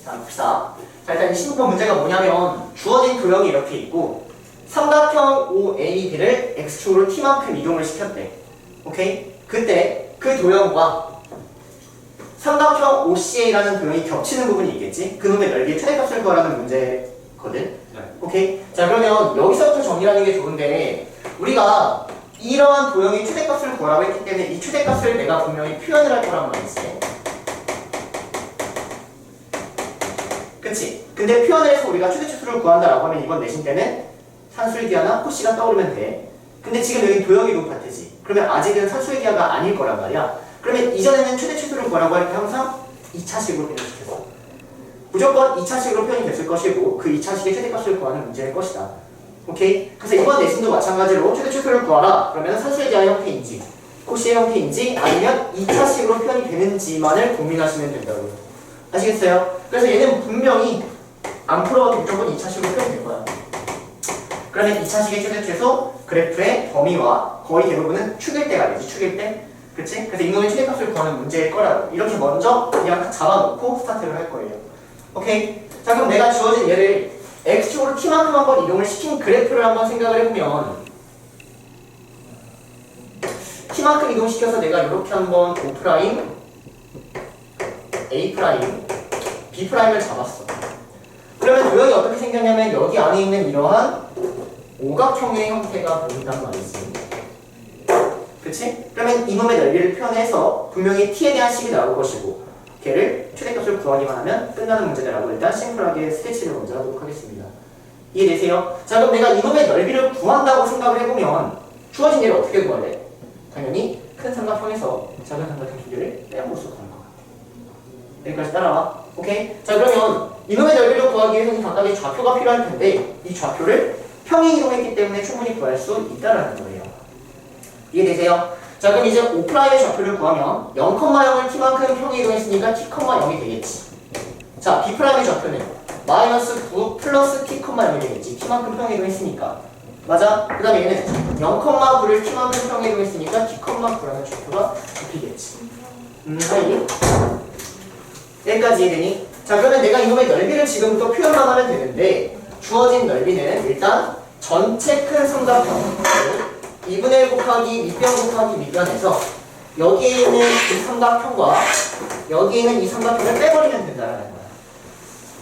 자, 봅시다. 자, 일단 16번 문제가 뭐냐면 주어진 도형이 이렇게 있고 삼각형 OAB를 X축으로 T만큼 이동을 시켰대. 오케이? 그때 그 도형과 삼각형 OCA라는 도형이 겹치는 부분이 있겠지? 그 놈의 넓이의 최대값을 구하라는 문제거든? 네. 오케이? 자, 그러면 여기서부터 정리하는 게 좋은데 우리가 이러한 도형의 최대값을 구하라고 했기 때문에 이 최대값을 내가 분명히 표현을 할 거란 말이지. 그치? 근데 표현을 해서 우리가 최대치수를 구한다라고 하면 이번 내신 때는 산수의 기하나 코씨가 떠오르면 돼. 근데 지금 여기 도형이 높았지. 그러면 아직은 산수의 기하가 아닐 거란 말이야. 그러면 이전에는 최대치수를 구하라고 할 때 항상 2차식으로 표현시켰어. 무조건 2차식으로 표현이 됐을 것이고 그 2차식의 최대값을 구하는 문제일 것이다. 오케이? 그래서 이번 내신도 마찬가지로 최대치수를 구하라. 그러면 산수의 기하 형태인지 코씨의 형태인지 아니면 2차식으로 표현이 되는지만을 고민하시면 된다고요. 아시겠어요? 그래서 얘는 분명히 안 풀어도 무조건 2차식으로 표현될 거야. 그러면 2차식의 최대치수 그래프의 범위와 거의 대부분은 축일 때가 되지. 축일 때. 그치? 그래서 이놈의 최대값을 구하는 문제일 거라고. 이렇게 먼저 그냥 잡아놓고 스타트를 할 거예요. 오케이? 자, 그럼 내가 주어진 얘를 X축으로 T만큼 한번 이동을 시킨 그래프를 한번 생각을 해보면 T만큼 이동시켜서 내가 이렇게 한번 O', A', B'을 잡았어. 그러면 도형이 어떻게 생겼냐면 여기 안에 있는 이러한 오각형의 형태가 보인단 말이지. 그치? 그러면 이놈의 넓이를 표현해서 분명히 t에 대한 식이 나올 것이고 걔를 최대값을 구하기만 하면 끝나는 문제다라고 일단 심플하게 스케치를 먼저 하도록 하겠습니다. 이해되세요? 자, 그럼 내가 이놈의 넓이를 구한다고 생각을 해보면 주어진 얘를 어떻게 구할래? 당연히 큰 삼각형에서 작은 삼각형 두 개를 빼앗고서 구할 것 같아. 여기까지 따라와. 오케이? 자, 그러면 이놈의 넓이를 구하기 위해서는 각각의 좌표가 필요할 텐데 이 좌표를 평행 이동했기 때문에 충분히 구할 수 있다라는 거예요. 이해되세요? 자, 그럼 이제 O'의 좌표를 구하면 0,0을 t만큼 평행 이동했으니까 t,0이 되겠지. 자, B'의 좌표는 -9 플러스 t,0이 되겠지. t만큼 평행 이동했으니까. 맞아? 그 다음에 얘는 0,9를 t만큼 평행 이동했으니까 t,9라는 좌표가 잡히겠지. 하이. 여기까지 이해되니? 자, 그러면 내가 이놈의 넓이를 지금부터 표현만 하면 되는데 주어진 넓이는 일단 전체 큰 삼각형 2분의 1 곱하기 밑변 곱하기 밑변에서 여기에 있는 이 삼각형과 여기에 있는 이 삼각형을 빼버리면 된다는 거야.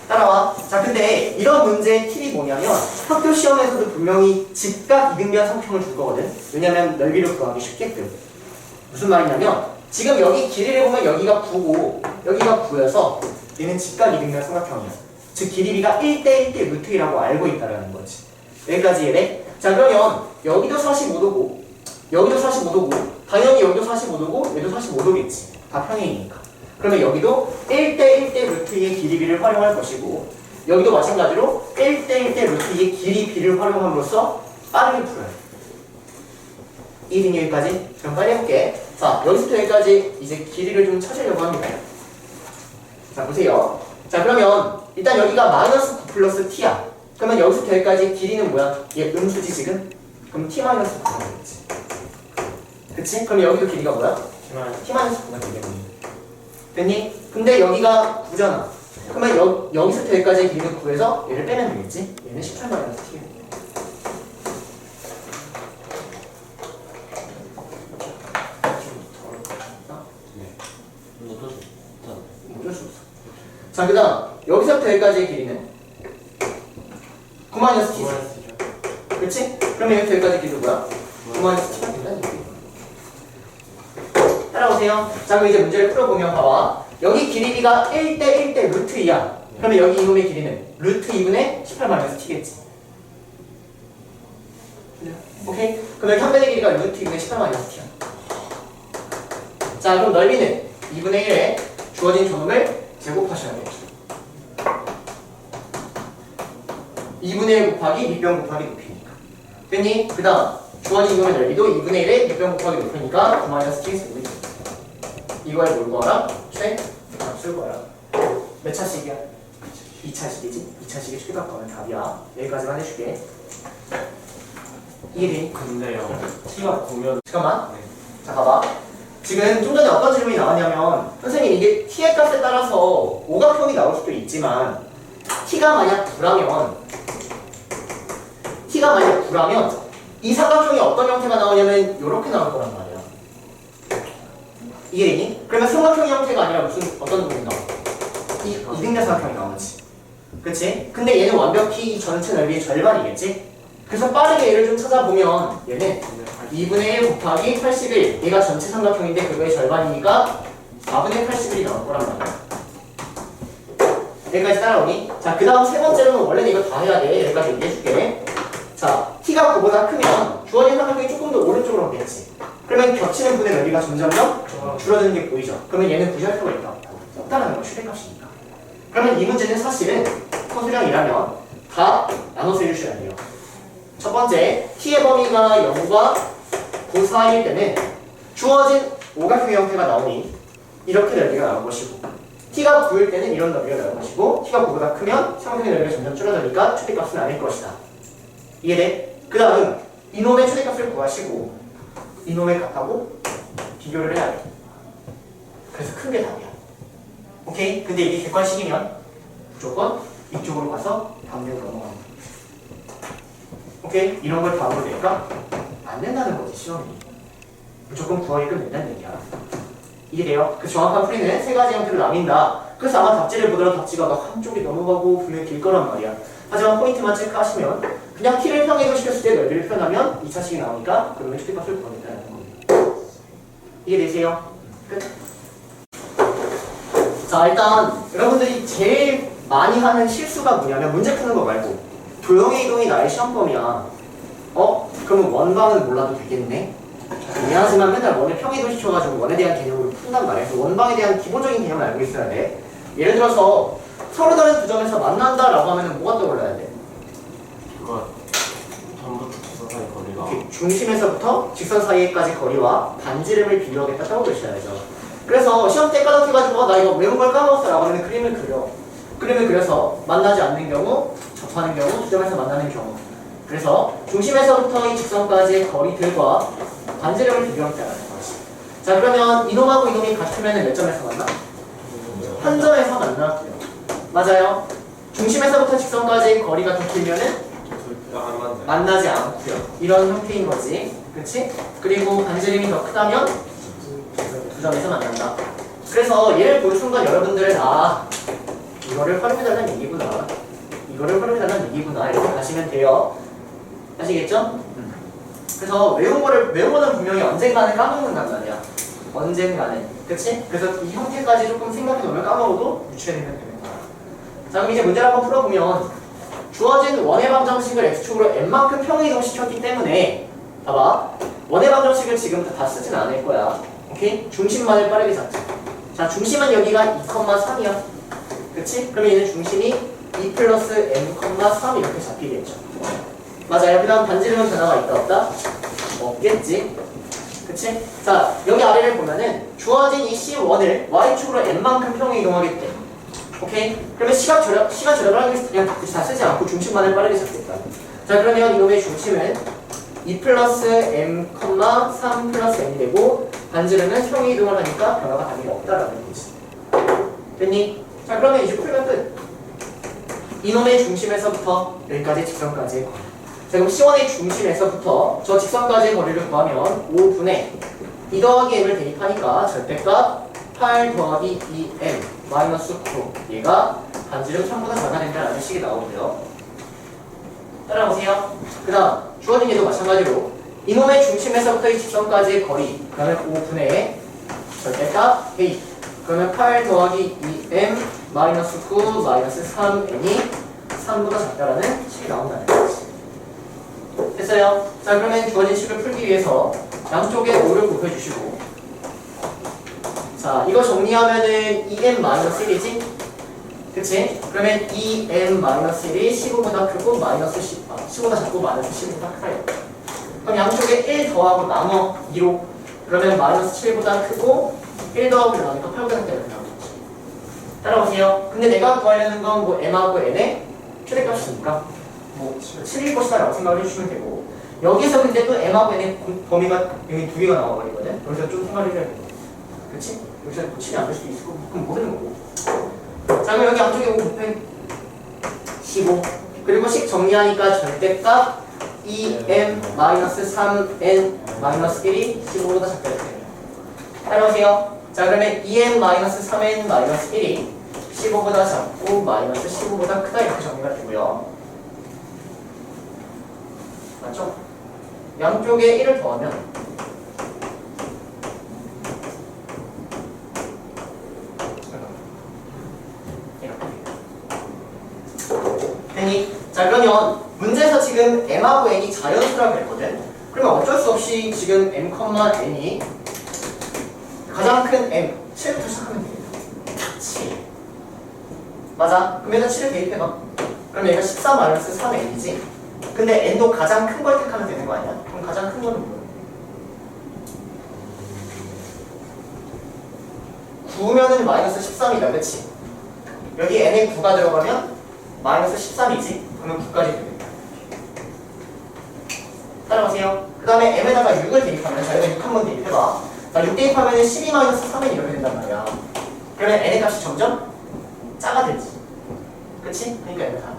따라와. 자, 근데 이런 문제의 팁이 뭐냐면 학교 시험에서도 분명히 직각 이등변 삼각형을 줄 거거든. 왜냐면 넓이를 구하기 쉽게끔. 무슨 말이냐면 지금 여기 길이를 보면 여기가 9고 여기가 9여서 얘는 직각 이등변 삼각형이야. 즉 길이가 1대 1대 루트 2라고 알고 있다는 거지. 여기까지 이해돼? 자, 그러면 여기도 45도고 여기도 45도고 당연히 여기도 45도고 얘도 45도겠지. 다 평행이니까. 그러면 여기도 1대 1대 루트 2의 길이 b를 활용할 것이고 여기도 마찬가지로 1대 1대 루트 2의 길이 b를 활용함으로써 빠르게 풀어요. 이해되니 여기까지? 그럼 빨리 해볼게. 자, 여기서부터 여기까지 이제 길이를 좀 찾으려고 합니다. 자, 보세요. 자, 그러면 일단 여기가 -9 플러스 t야. 그러면 여기서부터 여기까지 길이는 뭐야? 얘 음수지 지금? 그럼 t-9가 되겠지. 그치? 그럼 여기도 길이가 뭐야? t-9가 되겠니? 됐니? 근데 여기가 9잖아. 그러면 여기서부터 여기까지의 길이는 9에서 얘를 빼면 되겠지? 얘는 18-t야. 어쩔 수 없어. 자, 그 다음 여기서부터 여기까지의 길이는 9-t지. 그치? 그러면 여기서 여기까지 길이가 뭐야? 9-t가 된다는 얘기야. 따라오세요. 자, 그럼 이제 문제를 풀어보면 봐봐. 여기 길이 b가 1대 1대 루트 2야. 그러면 여기 이놈의 길이는 루트 2분의 18-t겠지. 오케이? 그럼 여기 한 변의 길이가 루트 2분의 18-t야. 자, 그럼 넓이는 2분의 1에 주어진 저놈을 제곱하셔야겠죠. 2분의 1 곱하기 밑변 곱하기 높이니까. 됐니? 그 다음 주어진 이놈의 넓이도 2분의 1에 밑변 곱하기 높이니까 9-t가 되겠지. 이거에 뭘 구하라? 최값을 구하라. 몇 차식이야? 2차식이지? 2차식의 최대값 구하면 답이야. 여기까지만 해줄게. 이해되니? 근데요, t가 9면 잠깐만. 네. 자, 봐봐. 지금 좀 전에 어떤 질문이 나왔냐면 선생님 이게 t의 값에 따라서 오각형이 나올 수도 있지만 t가 만약 9라면 이 삼각형이 어떤 형태가 나오냐면 이렇게 나올 거란 말이야. 이해되니? 그러면 삼각형의 형태가 아니라 무슨 어떤 부분이 나와? 이등변 삼각형이 나오지. 그치? 근데 얘는 완벽히 이 전체 넓이의 절반이겠지? 그래서 빠르게 얘를 좀 찾아보면 얘는 2분의 1 곱하기 81 얘가 전체 삼각형인데 그거의 절반이니까 4분의 81이 나올 거란 말이야. 여기까지 따라오니? 자, 그 다음 세 번째로는 원래는 이거 다 해야 돼. 여기까지 얘기해줄게. 자, t가 9보다 크면 주어진 삼각형이 조금 더 오른쪽으로 오겠지. 그러면 겹치는 분의 넓이가 점점점 줄어드는 게 보이죠? 그러면 얘는 구할 필요가 있다. 없다라는 건 최대값이니까. 그러면 이 문제는 사실은 커수량이라면 다 나눠서 해주셔야 돼요. 첫 번째, t의 범위가 0과 9 사이일 때는 주어진 오각형 형태가 나오니 이렇게 넓이가 나올 것이고 t가 9일 때는 이런 넓이가 나올 것이고 t가 9보다 크면 삼각형의 넓이가 점점 줄어드니까 최대값은 아닐 것이다. 이해돼? 그 다음 이놈의 최대값을 구하시고 이놈의 값하고 비교를 해야 돼. 그래서 큰 게 답이야. 오케이? 근데 이게 객관식이면 무조건 이쪽으로 가서 반대로 넘어가는 거야. 오케이? 이런 걸 다음으로 될까? 안 된다는 거지, 시험이. 무조건 구하기끔 된다는 얘기야. 이해돼요? 그 정확한 풀이는 세 가지 형태로 나뉜다. 그래서 아마 답지를 보더라도 답지가 막 한쪽이 넘어가고 분명히 길 거란 말이야. 하지만 포인트만 체크하시면 그냥 t를 평행으로 시켰을 때 넓이를 표현하면 2차식이 나오니까 그러면 최대값을 구하겠다는 겁니다. 이해되세요? 끝. 자, 일단 여러분들이 제일 많이 하는 실수가 뭐냐면 문제 푸는 거 말고 도형의 이동이 나의 시험범위야. 그러면 원방은 몰라도 되겠네? 미안하지만 맨날 원을 평이동 시켜가지고 원에 대한 개념으로 푼단 말이야. 그래서 원방에 대한 기본적인 개념을 알고 있어야 돼. 예를 들어서 서로 다른 두 점에서 만난다라고 하면 뭐가 떠올라야 돼? 이거 전부터 직선 사이 거리가 중심에서부터 직선 사이까지 거리와 반지름을 비교하겠다 떠올리셔야죠. 그래서 시험 때 까먹혀가지고 나 이거 외운 걸 까먹었어 라고 하면 그림을 그려. 그림을 그려서 만나지 않는 경우, 접하는 경우, 두 점에서 만나는 경우. 그래서 중심에서부터 이 직선까지의 거리들과 반지름을 비교하겠다는 것이. 자, 그러면 이놈하고 이놈이 같으면 몇 점에서 만나? 한 점에서 만나고요. 맞아요. 중심에서부터 직선까지의 거리가 더 길면은 만나지 않고요. 이런 형태인 거지. 그치? 그리고 반지름이 더 크다면 두 점에서 만난다. 그래서 얘를 볼 순간 여러분들은 이거를 활용해달라는 얘기구나. 이거를 활용해달라는 얘기구나. 이렇게 가시면 돼요. 아시겠죠? 그래서 외운 거는 분명히 언젠가는 까먹는단 말이야. 언젠가는. 그치? 그래서 이 형태까지 조금 생각해 놓으면 까먹어도 유추해내면 되는 거야. 자, 그럼 이제 문제를 한번 풀어보면 주어진 원의 방정식을 x축으로 n만큼 평이동 시켰기 때문에 봐봐. 원의 방정식을 지금부터 다 쓰진 않을 거야. 오케이? 중심만을 빠르게 잡자. 자, 중심은 여기가 2,3이야. 그치? 그러면 얘는 중심이 2 플러스 n,3 이렇게 잡히겠죠. 맞아요. 그 다음 반지름은 변화가 있다 없다? 없겠지. 그치? 자, 여기 아래를 보면은 주어진 이 C1을 Y축으로 N만큼 평행 이동하겠대. 오케이? 그러면 시간 절약을 하기 위해서 그냥 다 쓰지 않고 중심만을 빠르게 잡겠다. 자, 그러면 이놈의 중심은 2 플러스 M, 3 플러스 N이 되고 반지름은 평행 이동을 하니까 변화가 당연히 없다라는 거지. 됐니? 자, 그러면 이제 풀면 끝. 이놈의 중심에서부터 여기까지 직선까지의 거리. 자, 그럼 C1의 중심에서부터 저 직선까지의 거리를 구하면 5분의 2 더하기 m을 대입하니까 절대값 8 더하기 2m 마이너스 9 얘가 반지름 1000보다 작아야 된다는 식이 나오고요. 따라오세요. 그 다음 주어진 얘도 마찬가지로 이놈의 중심에서부터 이 직선까지의 거리 그러면 5분의 절대값 a 그러면 8 더하기 2m 마이너스 9 마이너스 3n이 3보다 작다라는 식이 나온다는 거지. 됐어요? 자, 그러면 주어진 식을 풀기 위해서 양쪽에 5를 곱해주시고 자, 이거 정리하면은 2m-1이지? 그치? 그러면 2m-1이 15보다 크고 마이너스 15보다 작고 마이너스 15보다 커요. 그럼 양쪽에 1 더하고 나눠 2로 그러면 마이너스 7보다 크고 1 더하고 나누니까 8보다 작다 이렇게 나오겠지. 따라오세요. 근데 내가 구하려는 건 뭐 m하고 n의 최대값이니까 뭐 7일 것이다 라고 생각을 해주시면 되고 여기서 근데 또 m하고 n의 범위가 여기 두 개가 나와버리거든. 그래서 좀 생각을 해줘야 돼요. 그렇지? 여기서 고치면 안 될 수도 있을 거고 그럼 모르는 거고. 자 그럼 여기 앞쪽에 5 곱해 15 그리고 식 정리하니까 절대값 2m-3n-1이 15보다 작다 이렇게 돼요. 따라오세요. 자 그러면 2n-3n-1이 15보다 작고 마이너스 15보다 크다 이렇게 정리가 되고요. 맞죠? 양쪽에 1을 더하면 되니? 자 그러면 문제에서 지금 m하고 n이 자연수라고 했거든. 그러면 어쩔 수 없이 지금 m,n이 가장 큰 m 7부터 시작하면 됩니다. 7 맞아? 그럼 여기다 7을 대입해봐. 그럼 얘가 14-3n이지. 근데 n도 가장 큰 걸 택하면 되는 거 아니야? 그럼 가장 큰 거는 뭐야? 9면은 마이너스 13이다 그치? 여기 n에 9가 들어가면 마이너스 13이지? 그러면 9까지 됩니다. 따라가세요. 그 다음에 m에다가 6을 대입하면 자 여기다 6 한번 대입해봐. 자 6 대입하면 12-3n 이렇게 된단 말이야. 그러면 n의 값이 점점 작아들지. 그치? 그러니까 n을 다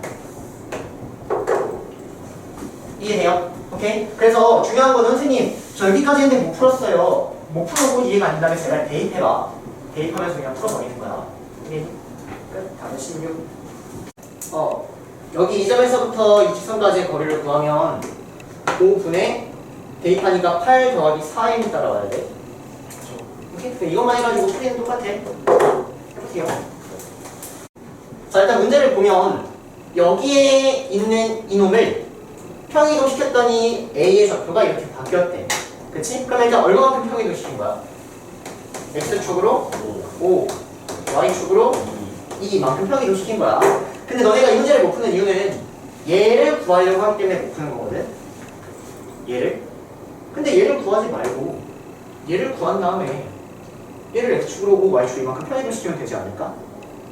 이해돼요? 오케이? 그래서 중요한 거는 선생님 저 여기까지 했는데 못 풀었어요. 못 풀고 이해가 안 된다면 제발 대입해봐. 대입하면서 그냥 풀어버리는 거야. 오케이? 끝. 다음에 16 여기 이 점에서부터 이 직선까지의 거리를 구하면 5분의 대입하니까 8 더하기 4n이 따라와야 돼. 오케이? 이것만 해가지고 풀이는 똑같아. 해볼게요. 자 일단 문제를 보면 여기에 있는 이놈을 평이동 시켰더니 A의 좌표가 이렇게 바뀌었대. 그치? 그럼 일단 얼마만큼 평이동 시킨 거야? X축으로 5, Y축으로 2만큼 평이동 시킨 거야. 근데 너네가 이 문제를 못 푸는 이유는 얘를 구하려고 하기 때문에 못 푸는 거거든? 얘를? 근데 얘를 구하지 말고 얘를 구한 다음에 얘를 X축으로 5, Y축 이만큼 평이동 시키면 되지 않을까?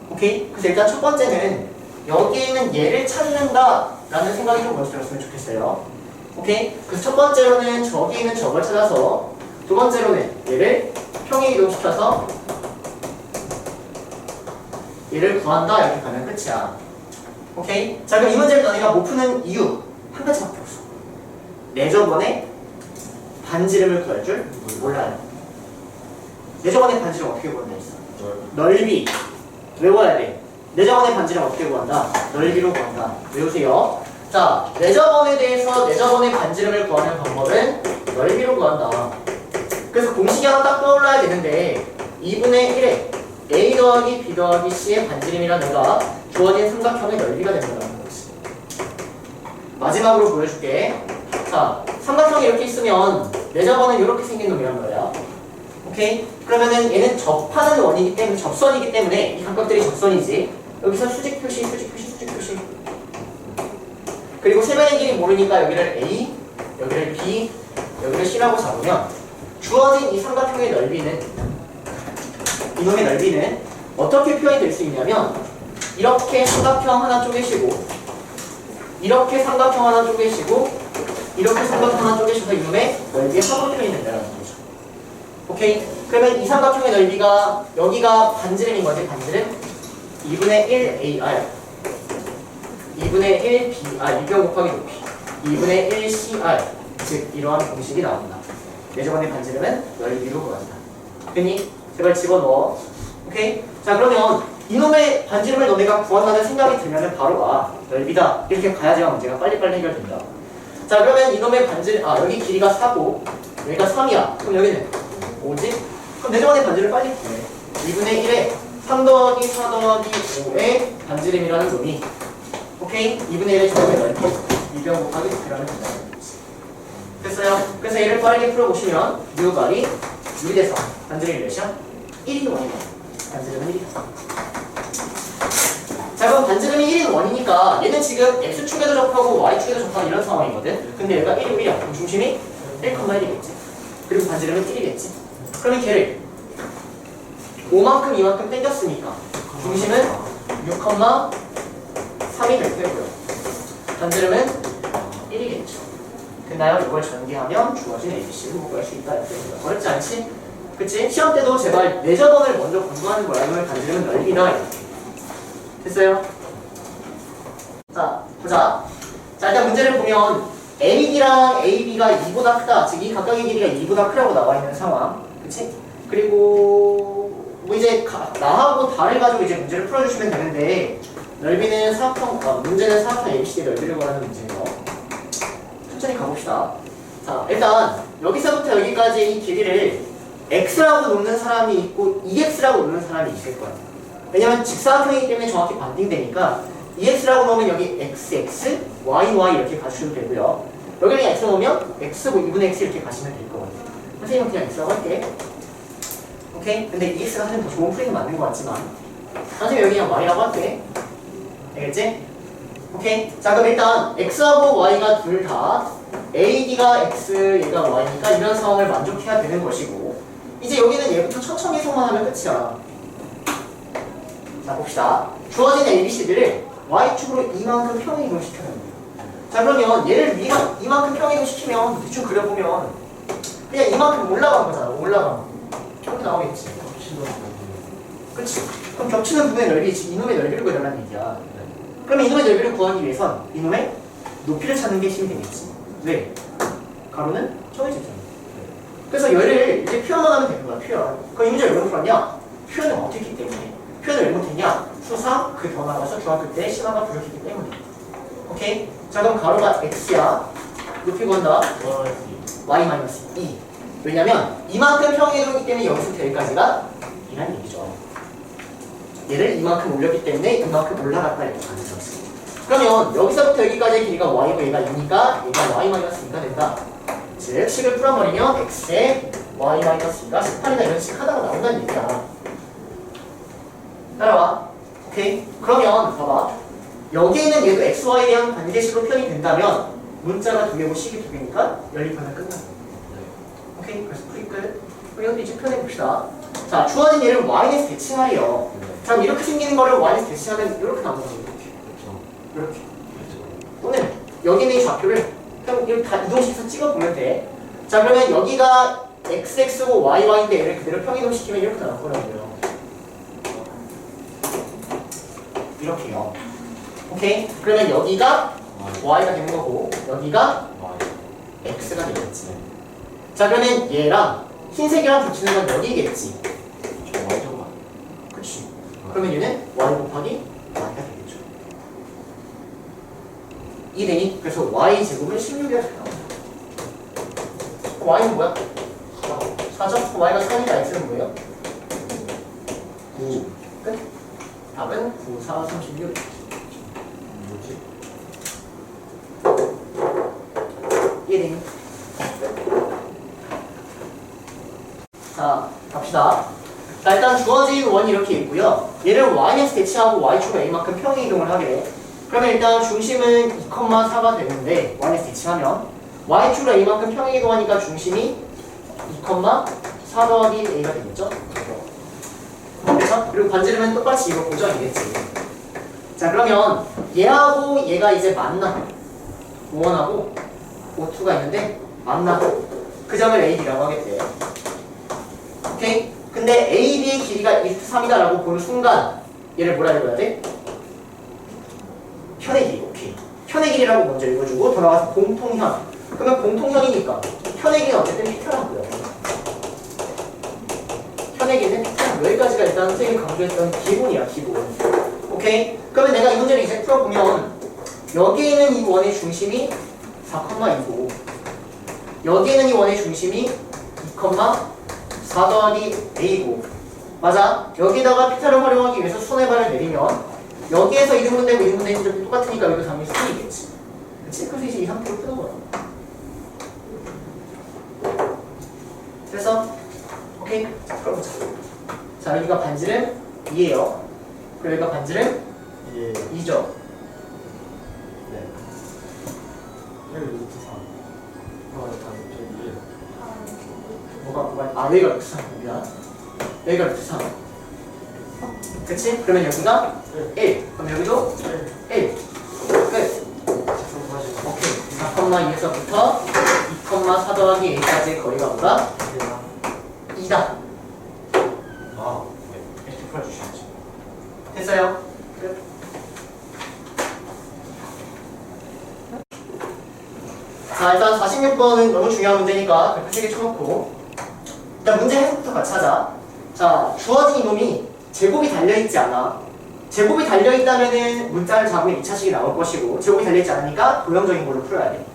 오케이? 그래서 일단 첫 번째는 여기에 있는 얘를 찾는다 라는 생각이 좀 먼저 들었으면 좋겠어요. 오케이? 그래서 첫 번째로는 저기 있는 저걸 찾아서 두 번째로는 얘를 평행 이동시켜서 얘를 구한다 이렇게 가면 끝이야. 오케이? 자 그럼 이 문제를 너네가 못 푸는 이유 한 가지밖에 없어. 내 저번에 반지름을 구할 줄 몰라요. 내 저번에 반지름 어떻게 구한다 했어? 넓이 외워야 돼. 내 저번의 반지름 어떻게 구한다? 넓이로 구한다. 외우세요. 자, 내 저번에 대해서 내 저번의 반지름을 구하는 방법은 넓이로 구한다. 그래서 공식이 하나 딱 떠올라야 되는데 2분의 1에 A 더하기 B 더하기 C의 반지름이라는 애가 주어진 삼각형의 넓이가 된다는 거지. 마지막으로 보여줄게. 자, 삼각형이 이렇게 있으면 내 저번은 이렇게 생긴 놈이란 말이야. 오케이? 그러면은 얘는 접하는 원이기 때문에 접선이기 때문에 이 각각들이 접선이지. 여기서 수직 표시, 수직 표시, 수직 표시. 그리고 세변의 길이 모르니까 여기를 A, 여기를 B, 여기를 C라고 잡으면 주어진 이 삼각형의 넓이는 이놈의 넓이는 어떻게 표현이 될 수 있냐면 이렇게 삼각형 하나 쪼개시고 이렇게 삼각형 하나 쪼개시고 이렇게 삼각형 하나 쪼개셔서 이놈의 넓이의 합으로 표현이 된다는 거죠. 오케이? 그러면 이 삼각형의 넓이가 여기가 반지름인 거지. 반지름 2분의 1 AR 2분의 1 BR 유경 곱하기 높이 2분의 1 CR 즉 이러한 공식이 나온다. 내 저번의 반지름은 넓이로 구한다. 됐니? 제발 집어넣어. 오케이? 자 그러면 이놈의 반지름을 너네가 구한다는 생각이 들면 바로 넓이다 이렇게 가야지만 문제가 빨리빨리 해결된다. 자 그러면 이놈의 반지름 여기 길이가 4고 여기가 3이야. 그럼 여기는 5지? 그럼 내 저번의 반지름 빨리 구해. 2분의 1에 3 더하기 4 더하기 5의 반지름이라는 놈이 오케이? 2분의 1의 저번의 넓이 2병 곱하기 9라는 된다는 거지. 됐어요? 그래서 얘를 빠르게 풀어보시면 뮤발이 6이 돼서 반지름이 몇이야? 1이 원이야. 반지름은 1이다. 자 그럼 반지름이 1인 원이니까 얘는 지금 X축에도 접하고 Y축에도 접하는 이런 상황이거든. 근데 얘가 1이고 1이야. 그럼 중심이 1,1이겠지. 그리고 반지름은 1이겠지. 그러면 걔를 5만큼 이만큼 당겼으니까 중심은 6,3이 될 거고요. 반지름은 1이겠죠. 됐나요? 이걸 전개하면 주어진 ABC를 구할 수 있다. 이렇게 어렵지 않지? 그치? 시험 때도 제발 내저번을 먼저 공부하는 거야. 이걸 반지름은 넓이다. 이렇게. 됐어요? 자, 보자. 자, 일단 문제를 보면 AD랑 AB가 2보다 크다. 즉, 이 각각의 길이가 2보다 크다고 나와 있는 상황. 그치? 그리고 뭐 이제 나하고 달을 가지고 이제 문제를 풀어주시면 되는데 넓이는 사각형, 문제는 사각형 ABC의 넓이를 구하는 문제예요. 천천히 가봅시다. 자, 일단 여기서부터 여기까지 이 길이를 x라고 놓는 사람이 있고 2x라고 놓는 사람이 있을 거야. 왜냐면 직사각형이기 때문에 정확히 반딩되니까 2x라고 놓으면 여기 xx, yy 이렇게 가주셔도 되고요. 여기를 x 놓으면 x 뭐 2분의 x 이렇게 가시면 될 것 같아요. 선생님은 그냥 x라고 할게. 오케이? 근데 2x가 사실 더 좋은 풀이는 맞는 것 같지만 선생님 여기 그냥 y라고 할게. 알겠지? 오케이? 자, 그럼 일단 x하고 y가 둘 다 AD가 x, 얘가 y니까 이런 상황을 만족해야 되는 것이고 이제 여기는 얘부터 천천히 해석만 하면 끝이야. 자, 봅시다. 주어진 ABC들을 y축으로 이만큼 평행이동 시켜야 됩니다. 자, 그러면 얘를 이만큼 평행이동 시키면 대충 그려보면 그냥 이만큼 올라간 거잖아. 올라간 거. 이렇게 나오겠지. 그치? 그럼 겹치는 부분의 넓이, 이놈의 넓이를 구해달라는 얘기야. 그러면 이놈의 넓이를 구하기 위해선 이놈의 높이를 찾는 게 힘이 되겠지. 왜? 가로는 정해져 있잖아. 그래서 얘를 이제 표현만 하면 되는 거야, 표현. 그럼 이 문제를 왜 풀었냐? 표현을 못했기 때문에. 표현을 왜 못했냐? 수사, 그 더 나가서 중학교 때 심화가 부족했기 때문에. 오케이? 자, 그럼 가로가 x야. 높이 구한다. y-2. 왜냐면 이만큼 평행이동이기 때문에 여기서부터 여기까지가 2라는 얘기죠. 얘를 이만큼 올렸기 때문에 이만큼 올라갔다 이렇게 가능했어. 그러면 여기서부터 여기까지의 길이가 y고 얘가 2니까 얘가 y-2가 된다. 즉 식을 풀어버리면 x에 y-2가 18이나 이런 식 하다가 나온다는 얘기야. 따라와. 오케이? 그러면 봐봐. 여기에 있는 얘도 xy에 대한 관계식으로 표현이 된다면 문자가 2개고 식이 2개니까 연립하면 끝난다. 오케이? 그래서 풀이 끝. 그럼 이것도 이제 표현해봅시다. 자, 주어진 얘를 y에서 대칭하래요. 자, 그럼 이렇게 생기는 거를 y에서 대칭하면 이렇게 나오는 거예요. 이렇게. 또는 여기 있는 이 좌표를 그냥 이렇게 다 이동시켜서 찍어보면 돼. 자, 그러면 여기가 xx고yy인데 얘를 그대로 평이동시키면 이렇게 나올 거라고요. 이렇게요. 오케이? 그러면 여기가 y가 되는 거고 여기가 x가 되겠지. 자, 그러면 얘랑 흰색이랑 붙이는 건 여기겠지. 그치. 그러면 얘는 y 곱하기 y가 되겠죠. 이 되니? 그래서 y 제곱은 16이라고 나옵니다. y는 뭐야? 4죠? y가 4니까 x는 뭐예요? 9. 끝. 답은 9, 4, 36. 뭐지? 이해되니? 자, 갑시다. 자, 일단 주어진 원이 이렇게 있고요. 얘를 y에서 대칭하고 y축 a만큼 평행이동을 하게. 그러면 일단 중심은 2,4가 되는데 y에서 대칭하면 y축으로 a만큼 평행이동하니까 중심이 2,4 더하기 a가 되겠죠? 그래서 그리고 반지름은 똑같이 이거 고정이겠지. 자, 그러면 얘하고 얘가 이제 만나. 5원하고 5,2가 있는데 만나고 그 점을 AB라고 하겠대요. 오케이? 근데 AB의 길이가 1,3이다라고 보는 순간 얘를 뭐라 읽어야 돼? 현의 길이. 오케이. 현의 길이라고 먼저 읽어주고 돌아가서 공통현. 그러면 공통현이니까 현의 길이는 어쨌든 피타라고요. 현의 길이는 피타. 여기까지가 일단 선생님이 강조했던 기본이야, 기본. 오케이? 그러면 내가 이 문제를 이제 풀어보면 여기에 있는 이 원의 중심이 4,2고 여기에 있는 이 원의 중심이 2,4 더하기 a고 맞아? 여기다가 피타를 활용하기 위해서 손해발을 내리면 여기에서 1인분 되고 1인분 되는 점이 똑같으니까 여기도 당연히 수이겠지. 그치? 그래서 이제 이 상태로 푸는 거야. 됐어? 오케이? 자, 풀어보자. 자, 여기가 반지름 2예요. 그리고 여기가 반지름 2죠. 네. 1, 2, 3. 뭐가? 아, 여기가 루트 3이야. 여기가 루트 3. 그치? 그러면 여기가 1. 그럼 여기도 1. 끝. 오케이. 4,2에서부터 2,4 더하기 a까지의 거리가 뭐다? 2다. 자, 일단 46번은 너무 중요한 문제니까 그렇게 세개 쳐놓고 일단 문제 해석부터 같이 하자. 자, 주어진 이놈이 제곱이 달려있지 않아. 제곱이 달려있다면은 문자를 잡으면 2차식이 나올 것이고 제곱이 달려있지 않으니까 도형적인 걸로 풀어야 돼.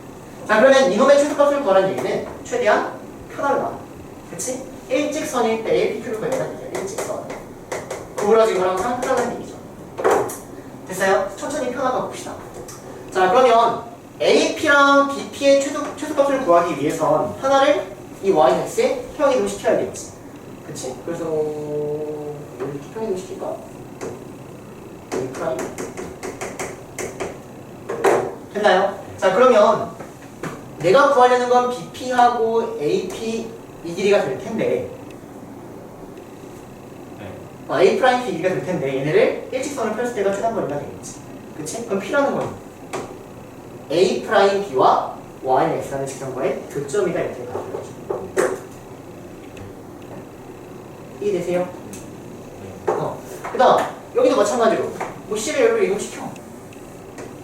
자, 그러면 이놈의 최소값을 구하라는 얘기는 최대한 편하게 나와. 그치? 일직선일 때의 PQ를 구해내는 얘기야. 일직선. 구부러진 거랑 항상 편하다는 얘기죠. 됐어요? 천천히 편하게 봅시다. 자, 그러면 AP랑 BP의 최소값을 구하기 위해선 하나를 이 YX에 평이동시켜야겠지. 그치? 그래서 이렇게 평이동시킬까? A 프라임. 됐나요? 자, 그러면 내가 구하려는 건 BP하고 AP 이 길이가 될 텐데 A 프라임 P 길이가 될 텐데 얘네를 일직선을 펼칠 때가 최단 거리가 되겠지. 그치? 그럼 P라는 건 A 프라임 B와 YX라는 직선과의 교점이다 이렇게 가져가죠. 이해되세요? 그 다음 여기도 마찬가지로 뭐 C를 여기로 이동시켜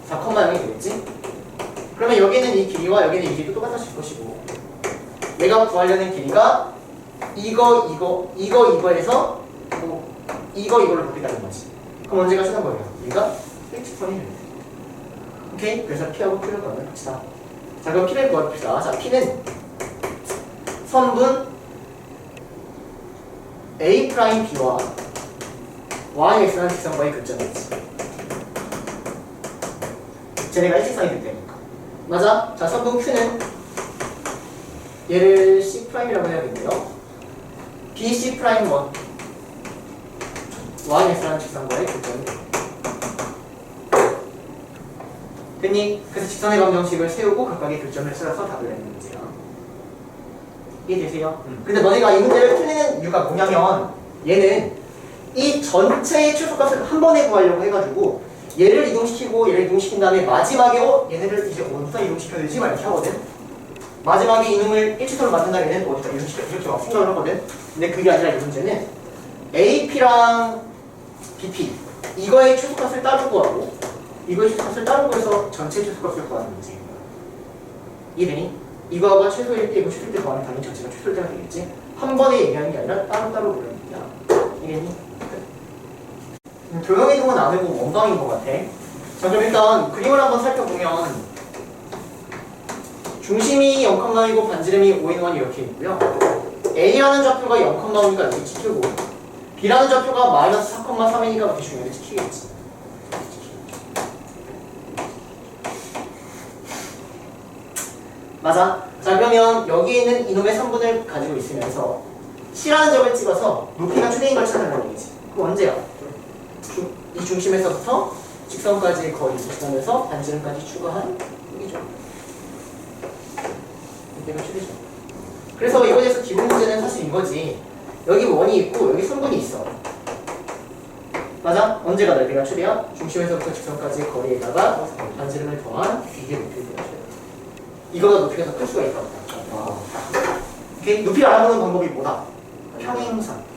4,0이 되겠지? 그러면 여기는 이 길이와 여기는 이 길이도 똑같아질 것이고 내가 구하려는 길이가 이거에서 뭐 이거를 곱이라는 거지. 그럼 언제가 최단 거리야? 얘가 일직선이 되는 거야. 오케이? 그래서 P하고 Q를 구하면 합시다. 자, 그럼 P를 구합시다. 자, P는 선분 A 프라임 B와 YX라는 직선과의 교점이지. 쟤네가 일직선이 될 테니까. 맞아? 자, 선분 Q는 얘를 C 프라임이라고 해야겠네요. BC 프라임 1 YX라는 직선과의 교점이 됐니? 그래서 직선의 방정식을 세우고 각각의 교점을 찾아서 답을 내는 문제야. 이해되세요? 근데 너네가 이 문제를 틀리는 이유가 뭐냐면 얘는 이 전체의 최소값을 한 번에 구하려고 해가지고 얘를 이동시키고 얘를 이동시킨 다음에 마지막에 얘네를 이제 어디다 이동시켜야 되지? 막 이렇게 하거든. 마지막에 이놈을 일직선으로 만든 다음에 얘는 어디다 이동시켜야 되지? 이렇게 막 생각을 하거든. 근데 그게 아니라 이 문제는 AP랑 BP 이거의 최소값을 따로 구하고 이거의 최소값을 따로 구해서 전체 최소값을 구하는 문제인 거야. 이해되니? 이거가 최소일 때 이거 최소일 때 구하면 당연히 전체가 최소일 때가 되겠지? 한 번에 얘기하는 게 아니라 따로따로 보는 얘기야. 이해니? 교형 이동은 안 해고 원방인 것 같아. 자, 그럼 일단 그림을 한번 살펴보면 중심이 0,이고 반지름이 5인 1 이렇게 있고요. A라는 좌표가 0,5니까 여기 찍히고 B라는 좌표가 마이너스 4,3이니까 이렇게 중요하게 찍히겠지. 맞아? 자, 그러면 여기 있는 이놈의 3분을 가지고 있으면서 C라는 점을 찍어서 높이가 최대인 걸 찾는 얘기지. 그럼 언제야? 이 중심에서부터 직선까지의 거리 계산하면서 반지름까지 추가한 여기죠. 이때가 최대죠. 그래서 이거에 대해서 기본 문제는 사실 이거지. 여기 원이 있고 여기 선분이 있어. 맞아? 언제가 넓이가 최대야? 중심에서부터 직선까지의 거리에다가 반지름을 더한 이게 높이가 최대야. 이거보다 높이가 더 클 수가 있다. 오케이? 높이를 알아보는 방법이 뭐다? 평행선.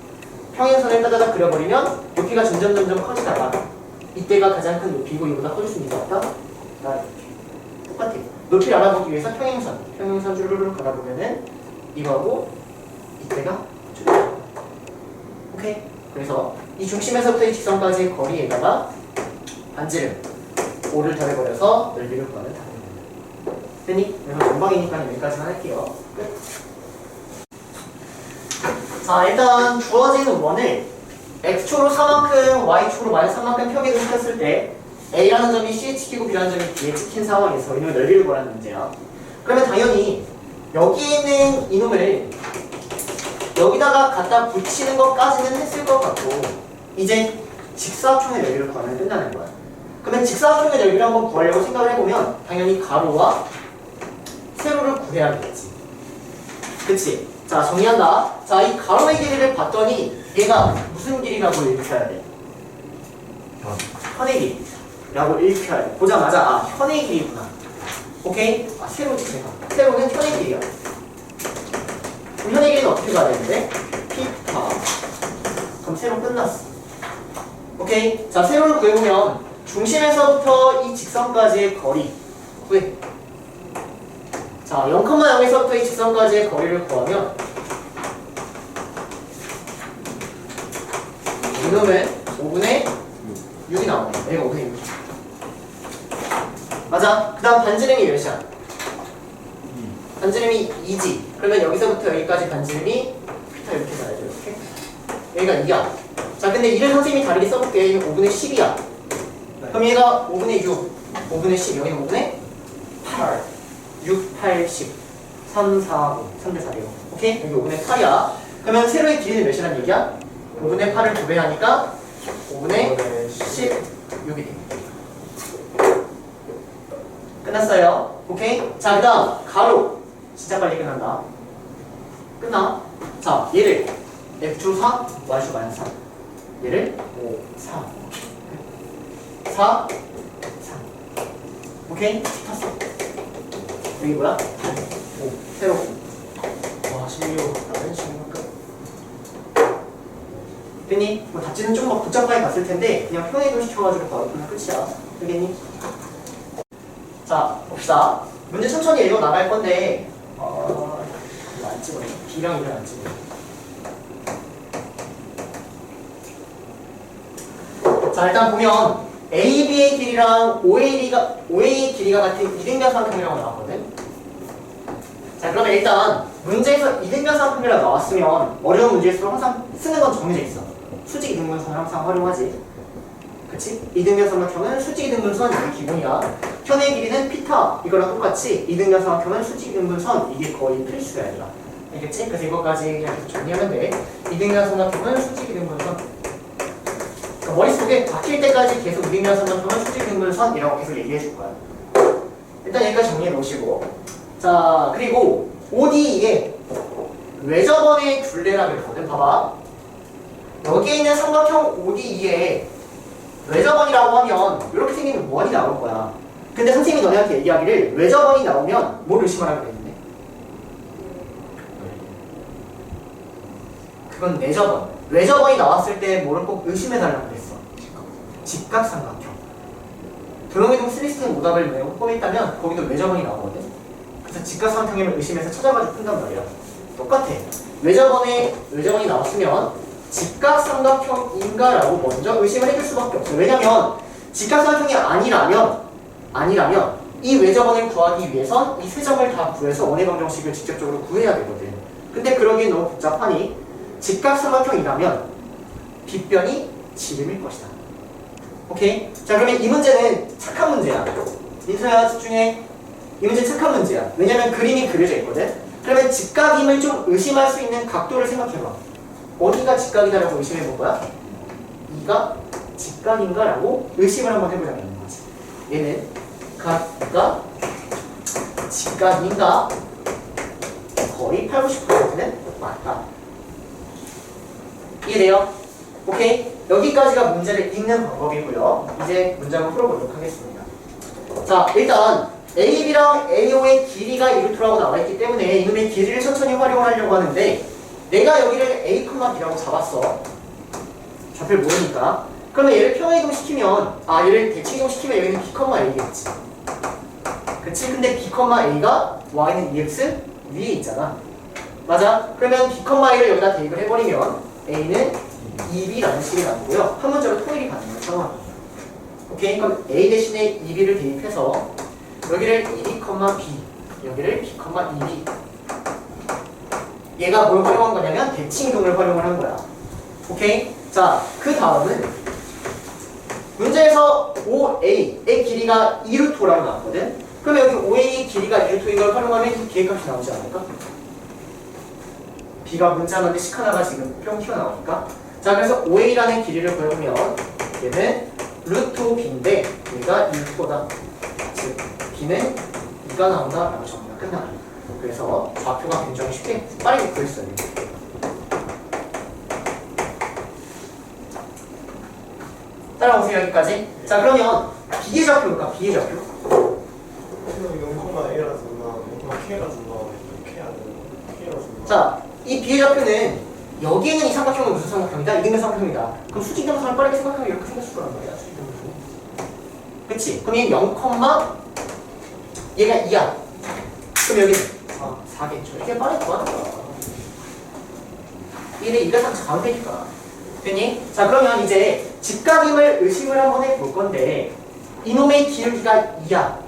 평행선을 따다닥 그려버리면 높이가 점점 커지다가 이때가 가장 큰 높이고 이보다 커질 수 있는 게 없다? 나 이렇게. 똑같아. 높이를 알아보기 위해서 평행선 줄을 가다보면은 이거하고 이때가 줄이야. 오케이? 그래서 이 중심에서부터 이 직선까지의 거리에다가 반지름 5를 더해버려서 넓이를 구하는 답입니다. 됐니? 그래서 전방이니까 여기까지만 할게요. 끝. 자, 일단 주어진 원을 x초로 4만큼, y초로 마이너스 3만큼 평행을 시켰을 때 A라는 점이 C에 찍히고 B라는 점이 B에 찍힌 상황에서 이놈의 넓이를 구하는 문제야. 그러면 당연히 여기 있는 이놈을 여기다가 갖다 붙이는 것까지는 했을 것 같고 이제 직사각형의 넓이를 구하면 끝나는 거야. 그러면 직사각형의 넓이를 한번 구하려고 생각을 해보면 당연히 가로와 세로를 구해야겠지. 그치? 자, 정리한다. 자, 이 가로의 길이를 봤더니 얘가 무슨 길이라고 읽혀야 돼? 현의 길이라고 읽혀야 돼. 보자마자 아, 현의 길이구나. 오케이? 아, 세로지 제가. 세로는 현의 길이야. 그럼 현의 길이는 어떻게 가야 되는데? 피파. 그럼 세로 끝났어. 오케이? 자, 세로를 구해보면 중심에서부터 이 직선까지의 거리 구해. 자, 0,0에서부터 이 직선까지의 거리를 구하면 이놈은 5분의 6이 나오네. 얘가 5분의 6. 맞아. 그 다음 반지름이 몇이야? 반지름이 2지. 그러면 여기서부터 여기까지 반지름이 피타 이렇게 가야죠. 이렇게. 여기가 2야. 자, 근데 이를 선생님이 다르게 써볼게. 얘는 5분의 10이야. 그럼 얘가 5분의 6, 5분의 10, 여기는 5분의 8, 6, 8, 10, 3, 4, 5, 3대 4래요. 오케이? 여기 5분의 8이야. 그러면 세로의 길이는 몇이란 얘기야? 5분의 8을 2배 하니까 5분의 16이 돼. 끝났어요. 오케이? 자, 그 다음 가로. 진짜 빨리 끝난다. 끝나. 자, 얘를 F주 4, Y주 마이너스 3. 얘를 5, 4, 4, 3. 오케이? 탔어. 여기 뭐야? 8, 5, 세로. 와, 16. 나는 16만큼. 됐니? 뭐 답지는 좀 막 복잡하게 갔을 텐데 그냥 평행이동 시켜가지고 바로 그냥 끝이야. 되겠니? 자, 봅시다. 문제 천천히 읽어 나갈 건데 이거 안 찍어요. B랑 이걸 안 찍어요. 자, 일단 보면 AB의 길이랑 OA의 길이가 같은 이등변삼각형이라고 나왔거든. 자, 그러면 일단 문제에서 이등변삼각형이라고 나왔으면 어려운 문제일수록 항상 쓰는 건 정해져 있어. 수직 이등변선을 항상 활용하지. 그치? 이등변삼각형은 수직 이등분선 이게 기본이야. 현의 길이는 피타 이거랑 똑같이 이등변삼각형은 수직 이등분선 이게 거의 필수야 얘들아. 알겠지? 그래서 이거까지 그냥 계속 정리하면 돼. 이등변삼각형은 수직 이등분선. 그러니까 머릿속에 박힐 때까지 계속 이등변삼각형은 수직 이등분선이라고 계속 얘기해 줄 거야. 일단 여기까지 정리해 놓으시고, 자, 그리고 ODE에 외접원의 둘레라 그랬거든. 봐봐. 여기에 있는 삼각형 ODE에 외접원이라고 하면 이렇게 생기는 원이 나올 거야. 근데 선생님이 너네한테 얘기하기를 외접원이 나오면 뭘 의심하라고 그랬는데? 그건 내접원. 외접원이 나왔을 때 뭐를 꼭 의심해달라고 그랬어? 직각삼각형. 도형이동 3스텝 오답을 내가 꼼꼼했다면 거기도 외접원이 나오거든. 그래서 직각삼각형을 의심해서 찾아가지고 푼단 말이야. 똑같아. 외접원이 나왔으면 직각삼각형인가라고 먼저 의심을 해줄 수밖에 없어. 왜냐면 직각삼각형이 아니라면 이 외접원을 구하기 위해선 이 세 점을 다 구해서 원의 방정식을 직접적으로 구해야 되거든. 근데 그러기엔 너무 복잡하니 직각삼각형이라면 빗변이 지름일 것이다. 오케이? 자, 그러면 이 문제는 착한 문제야. 민서야 집중해. 이 문제는 착한 문제야. 왜냐면 그림이 그려져 있거든. 그러면 직각임을 좀 의심할 수 있는 각도를 생각해봐. 어디가 직각이다라고 의심해 볼 거야? 이가 직각인가? 라고 의심을 한번 해보자는 거지. 얘는 각가 직각인가? 거의 80~90%는 맞다. 이해돼요? 오케이? 여기까지가 문제를 읽는 방법이고요. 이제 문장을 풀어보도록 하겠습니다. 자, 일단 AB랑 AO의 길이가 이루트라고 나와있기 때문에 이놈의 길이를 천천히 활용하려고 하는데 내가 여기를 A, B라고 잡았어. 좌표를 모르니까. 그러면 얘를 평행이동 시키면 얘를 대칭이동 시키면 여기는 B, A겠지. 그치? 근데 B, A가 Y는 EX 위에 있잖아. 맞아? 그러면 B, A를 여기다 대입을 해버리면 A는 2B라는 식이 나오고요. 한 문자로 통일이 가능한 상황. 오케이? 그럼 A 대신에 2B를 대입해서 여기를 2B, B, 여기를 B, 2B. 얘가 뭘 활용한 거냐면 대칭이동을 활용을 한 거야. 오케이? 자, 그 다음은 문제에서 OA의 길이가 2루토라고 나왔거든? 그러면 여기 OA의 길이가 2루토인 걸 활용하면 이 기획값이 나오지 않을까? B가 문자인데 식 하나가 지금 뿅 튀어나오니까. 자, 그래서 OA라는 길이를 구해보면 얘는 루트 B인데 얘가 2루토다. 즉 B는 2가 나온다 라고 정리가 끝나요. 그래서 좌표가 굉장히 쉽게 빠르게 구할 수 있어요. 따라오세요 여기까지. 자, 그러면 B의 좌표일까? B의 좌표. 0,A라서 나 0,K라서 나 K야 K라서 자, 이 B의 좌표는 여기에 있는 이 삼각형은 무슨 삼각형이다? 이등변 삼각형이다. 그럼 수직등변선을 빠르게 생각하면 이렇게 생겼을 거란 말이야. 수직등변선. 그치? 그럼 이 0, 얘가 2야. 그럼 여기는 4겠죠. 이게 빨리 구하는 거야. 1에 2가 다 가운데니까. 됐니? 자, 그러면 이제 직각임을 의심을 한번 해볼 건데 이놈의 기울기가 2야.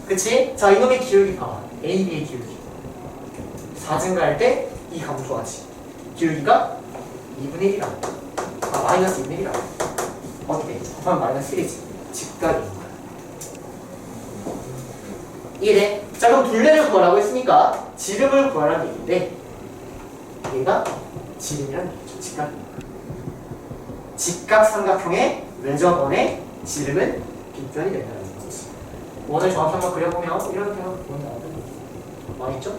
그치? 자, 이놈의 기울기 봐봐. AB의 기울기. 4 증가할 때 2 감소하지. 기울기가 2분의 1이라. 마이너스 2분의 1이라. 어때? 곱하면 마이너스 1이지. 직각인 거야. 이래. 자, 그럼 둘레를 구하라고 했으니까 지름을 구하라는 얘기인데 얘가 지름이라는 얘기죠. 직각이니까. 직각삼각형의 외접원의 지름은 빗변이 된다는 거지. 원을 정확히 한번 그려보면 이렇게 하면 망했죠?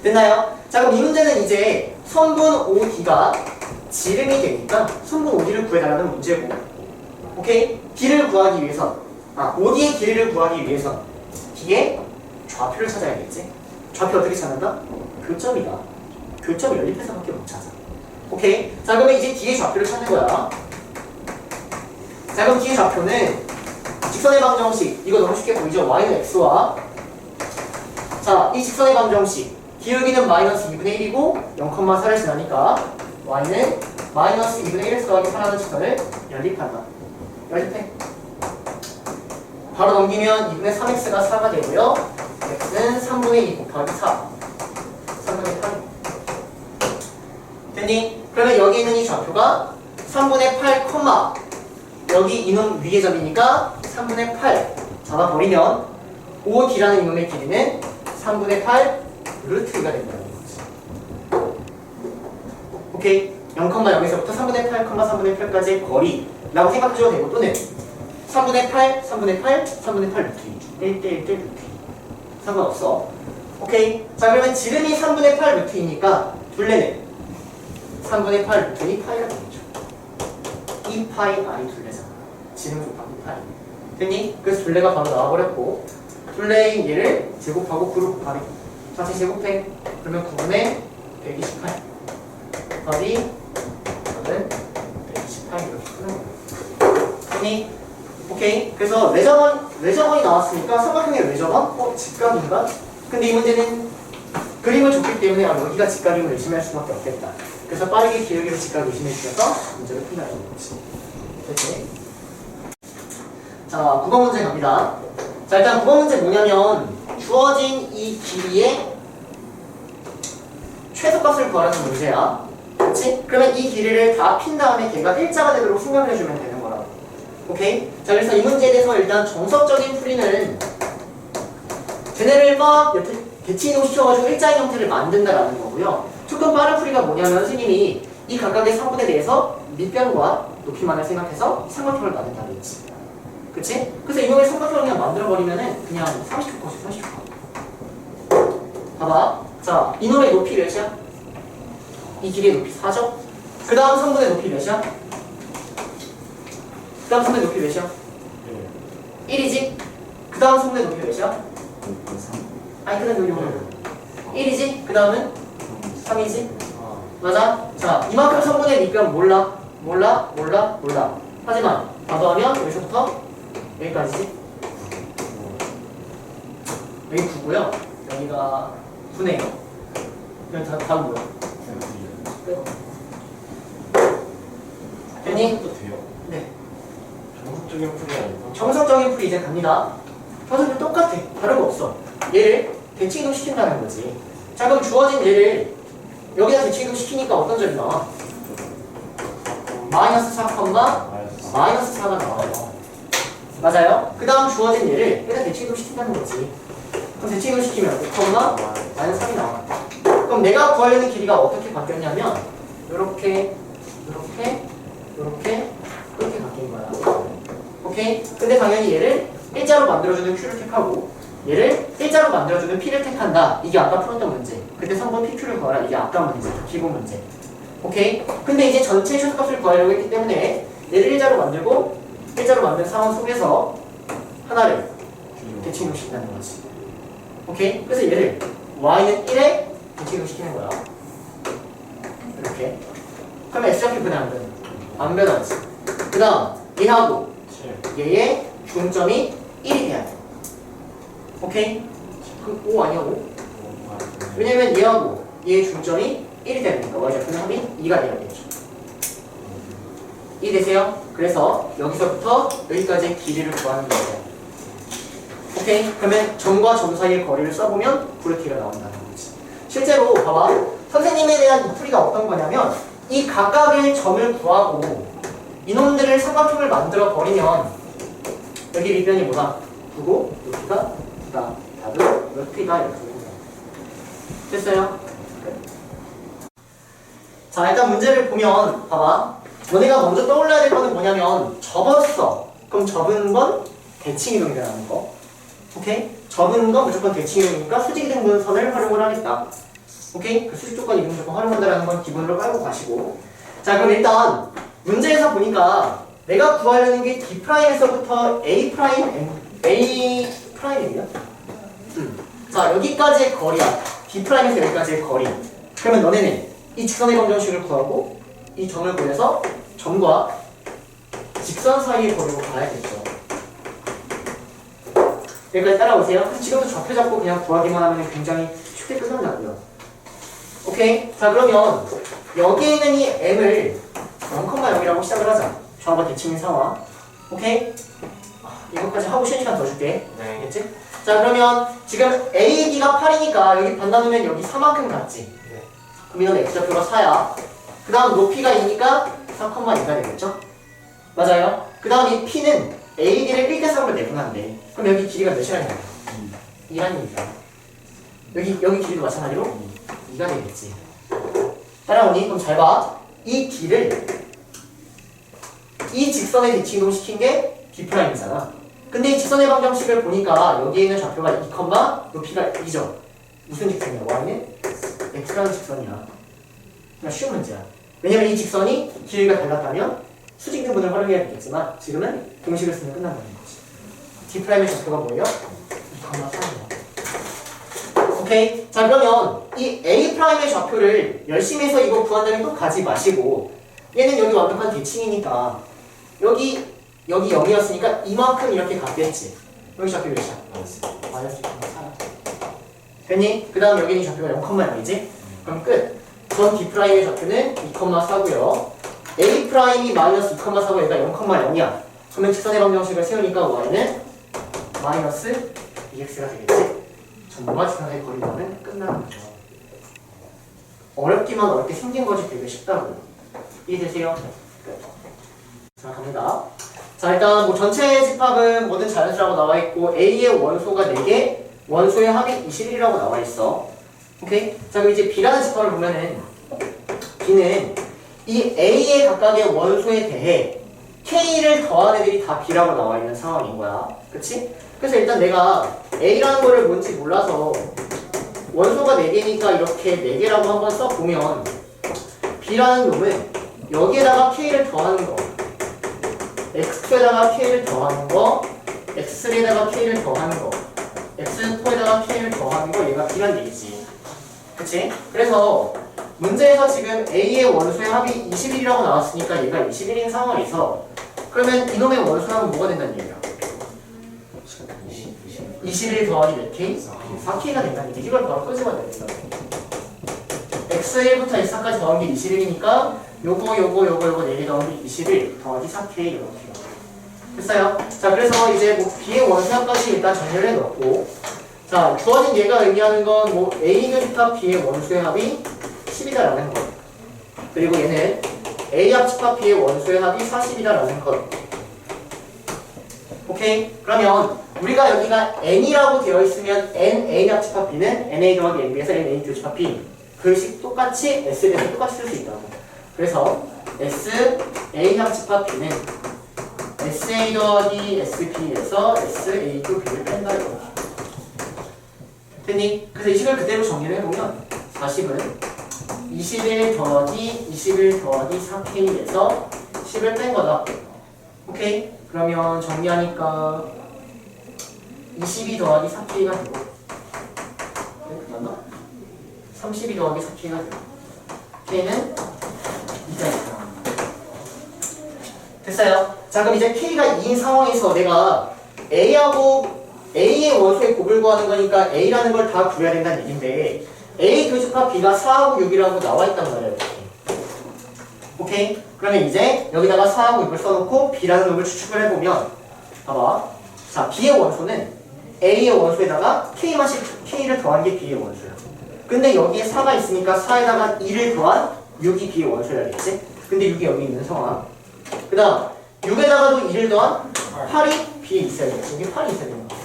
됐나요? 자, 그럼 이 문제는 이제 선분 OD가 지름이 되니까 선분 OD를 구해달라는 문제고, 오케이? D를 구하기 위해선, OD의 길이를 구하기 위해선 D의 좌표를 찾아야겠지? 좌표 어떻게 찾는다? 교점이다. 교점이 연립해서밖에 못 찾아. 오케이? 자, 그러면 이제 D의 좌표를 찾는 거야. 자, 그럼 D의 좌표는 직선의 방정식, 이거 너무 쉽게 보이죠? Y는 X와, 자, 이 직선의 방정식 기울기는 마이너스 2분의 1이고 0,4를 지나니까 Y는 마이너스 2분의 1을 더하기 4라는 직선을 연립한다. 연립해. 바로 넘기면 2분의 3x가 4가 되고요. x는 3분의 2 곱하기 4. 3분의 8. 됐니? 그러면 여기 있는 이 좌표가 3분의 8, 여기 이놈 위의 점이니까 3분의 8 잡아버리면 OD라는 이놈의 길이는 3분의 8 루트 2가 된다는 거지. 오케이? 0,0에서부터 3분의 8, 3분의 8까지의 거리라고 생각해줘도 되고, 또는 3분의 8, 3분의 8, 3분의 8 루트 2 1대1 루트 2 상관없어. 오케이? 자, 그러면 지름이 3분의 8 루트 2니까 둘레는 3분의 8 루트 2 파이가 되겠죠. 2 파이 R이 둘레잖아. 지름 곱하기 파이. 됐니? 그래서 둘레가 바로 나와버렸고, 둘레인 얘를 제곱하고 9를 곱하기. 다시 제곱해. 그러면 9분의 128 곱하기 9는 128 이렇게 푸는 거야. 됐니? 오케이. 그래서 외접원이 나왔으니까 삼각형의 외접원? 직각인가? 근데 이 문제는 그림을 줬기 때문에 여기가 직각임을 의심할 수밖에 없겠다. 그래서 빠르게 기울기를 직각 의심해 주셔서 문제를 풀라는 거지. 됐지? 자, 9번 문제 갑니다. 자, 일단 9번 문제 뭐냐면 주어진 이 길이의 최소값을 구하라는 문제야. 그렇지? 그러면 이 길이를 다 핀 다음에 걔가 일자가 되도록 생각을 해주면 되는 거라고. 오케이? 자, 그래서 이 문제에 대해서 일단 정석적인 풀이는 쟤네를 막 옆에 대칭 이동시켜가지고 일자인 형태를 만든다라는 거고요. 조금 빠른 풀이가 뭐냐면 선생님이 이 각각의 성분에 대해서 밑변과 높이만을 생각해서 삼각형을 만든다는 거지. 그치? 그래서 이놈의 삼각형을 그냥 만들어버리면은 그냥 30초 컷이 30초 컷. 봐봐. 자, 이놈의 높이 몇이야? 이 길이의 높이 4죠? 그 다음 성분의 높이 몇이야? 그 다음 성분의 높이 몇이야? 1이지? 그 다음 성분의 높이 몇이야? 아니, 그 다음 여기 1이지? 그 다음은 3이지? 맞아? 자, 이만큼 성분의 밑변 몰라? 하지만 더하면 여기서부터 여기까지지? 여기 9고요. 여기가 9네요. 그럼 다음 뭐야? 됐니? 도 돼요? 네. 정석적인 풀이 아니고. 정석적인 풀이 이제 갑니다. 선생님 똑같아. 다른 거 없어. 얘를 대칭이동 시킨다는 거지. 자, 그럼 주어진 얘를 여기다 대칭이동 시키니까 어떤 점이 나와? 마이너스 4, 마이너스 4가 나와요. 맞아요? 그 다음 주어진 얘를 여기다 대칭이동 시킨다는 거지. 그럼 대칭이동 시키면 5, 마이너스 3이 나와. 그럼 내가 구하려는 길이가 어떻게 바뀌었냐면 요렇게 바뀐 거야. 오케이? 근데 당연히 얘를 일자로 만들어주는 Q를 택하고 얘를 일자로 만들어주는 P를 택한다. 이게 아까 풀었던 문제. 그때 성분 PQ를 구하라. 이게 아까 문제. 기본 문제. 오케이? 근데 이제 전체 최소값을 구하려고 했기 때문에 얘를 일자로 만들고 일자로 만든 상황 속에서 하나를 대칭 시킨다는 거지. 오케이? 그래서 얘를 y는 1에 대칭 시키는 거야. 이렇게. 그러면 x좌표 변해 안 변해? 안 변하지. 그 다음 얘하고 얘의 중점이 1이 돼야 돼. 오케이? 그 5 아니야 5? 왜냐면 얘하고 얘의 중점이 1이 되니까 y좌표는 합이 2가 되어야겠죠. 이해되세요? 그래서 여기서부터 여기까지의 길이를 구하는 거예요. 오케이? 그러면 점과 점 사이의 거리를 써보면 부르티가 나온다는 거지. 실제로 봐봐. 선생님에 대한 이 풀이가 어떤 거냐면 이 각각의 점을 구하고 이놈들을 삼각형을 만들어 버리면 여기 밑변이 뭐다? 9고 높이가 9다. 답은 높이가 이렇게 됩니다. 됐어요? 자, 일단 문제를 보면 봐봐. 너네가 먼저 떠올려야 될 거는 뭐냐면 접었어. 그럼 접은 건 대칭이동이라는 거. 오케이? 접은 건 무조건 대칭이동이니까 수직이등분선을 활용을 하겠다. 오케이? 그 수직 조건, 이동 조건 활용한다는 건 기본으로 깔고 가시고. 자, 그럼 일단 문제에서 보니까 내가 구하려는 게 D'에서부터 A'M이야? 자, 여기까지의 거리야. D'에서 여기까지의 거리. 그러면 너네는 이 직선의 방정식을 구하고 이 점을 구해서 점과 직선 사이의 거리로 가야겠죠. 여기까지 따라오세요. 그래서 지금도 좌표 잡고 그냥 구하기만 하면 굉장히 쉽게 끝난다고요. 오케이? 자, 그러면 여기에 있는 이 m을 0,0이라고 시작을 하자. 좌우가 대칭인 상황. 오케이? 이것까지 하고 쉬는 시간 더 줄게. 네. 알겠지? 자, 그러면 지금 AD가 8이니까 여기 반나누면 여기 4만큼 같지? 네. 그럼 이건 x좌표가 4야. 그 다음 높이가 2니까 3,2가 되겠죠? 맞아요? 그 다음 이 P는 AD를 1대3으로 내분한대. 그럼 여기 길이가 몇이라는 거야? 2라는 얘기야. 여기 길이도 마찬가지로 2가 되겠지. 따라오니? 그럼 잘 봐. 이 D를 이 직선에 대칭이동 시킨 게 D'이잖아. 근데 이 직선의 방정식을 보니까 여기에 있는 좌표가 2, 높이가 2죠. 무슨 직선이야? y는 x라는 직선이야. 그냥 쉬운 문제야. 왜냐면 이 직선이 길이가 달랐다면 수직등분을 활용해야 되겠지만 지금은 공식을 쓰면 끝난다는 거지. D'의 좌표가 뭐예요? 2,3이야. 오케이? 자, 그러면 이 A'의 좌표를 열심히 해서 이거 구한다면 또 가지 마시고 얘는 여기 완벽한 대칭이니까 여기 0이었으니까 이만큼 이렇게 갔겠지. 여기 좌표 몇이야? 마이너스 2,4. 됐니? 그 다음 여기는 좌표가 0,0이지? 그럼 끝. 전 D'의 좌표는 2,4고요. A'이 마이너스 2,4고 얘가 0,0이야. 그러면 직선의 방정식을 세우니까 y는 마이너스 2x가 되겠지? 점과 직선의 거리는 끝나는 거죠. 어렵기만 어렵게 생긴 것이 되게 쉽다고요. 이해되세요? 끝. 자, 갑니다. 자, 일단 뭐 전체 집합은 모든 자연수라고 나와있고 A의 원소가 4개, 원소의 합이 21이라고 나와있어. 오케이? 자, 그럼 이제 B라는 집합을 보면은 B는 이 A의 각각의 원소에 대해 K를 더한 애들이 다 B라고 나와있는 상황인 거야. 그치? 그래서 일단 내가 A라는 거를 뭔지 몰라서 원소가 4개니까 이렇게 4개라고 한번 써보면 B라는 놈은 여기에다가 K를 더하는 거, X2에다가 K를 더하는 거, X3에다가 K를 더하는 거, X4에다가 K를 더하는 거, 얘가 B란 얘기지. 그치? 그래서 문제에서 지금 A의 원소의 합이 21이라고 나왔으니까 얘가 21인 상황에서 그러면 이놈의 원소는 뭐가 된다는 얘기야? 21 더하기 몇 K? 4K가 된다는 얘기. 이걸 바로 끄집어야 됩니다. X1부터 X4까지 더한 게 21이니까 요거 4개 더한 게 21 더하기 4K 이렇게요. 됐어요? 자, 그래서 이제 뭐 B의 원소합까지 일단 정리를 해놓고 자, 주어진 얘가 의미하는 건 뭐 A는 합 B의 원소의 합이 10이다라는 것. 그리고 얘는 A 합집합 B의 원소의 합이 40이다라는 것. 오케이? 그러면 우리가 여기가 N이라고 되어 있으면 N A 합집합 B는 NA 더하기 NB에서 NA 교집합 B. 글씨 똑같이 S에 대해서 똑같이 쓸 수 있다고. 그래서 S A 합집합 B는 SA 더하기 SB에서 SA 교 B를 뺀다 이거. 됐니? 그래서 이 식을 그대로 정리를 해보면 40은 21 더하기 21 더하기 4K에서 10을 뺀 거다. 오케이? 그러면 정리하니까 22 더하기 4K가 되고 맞나? 32 더하기 4K가 되고 K는 2자 됐어요? 자, 그럼 이제 K가 2인 상황에서 내가 A하고 A의 원소의 곱을 구하는 거니까 A라는 걸 다 구해야 된다는 얘긴데 A 교집합 B가 4하고 6이라고 나와 있단 말이에요. 이렇게. 오케이? 그러면 이제 여기다가 4하고 6을 써놓고 B라는 놈을 추측을 해보면 봐봐. 자, B의 원소는 A의 원소에다가 K를 더한 게 B의 원소야. 근데 여기에 4가 있으니까 4에다가 2를 더한 6이 B의 원소야겠지? 근데 6이 여기 있는 상황. 그 다음 6에다가도 2를 더한 8이 B에 있어야겠지. 여기 8이 있어야 되는 거야.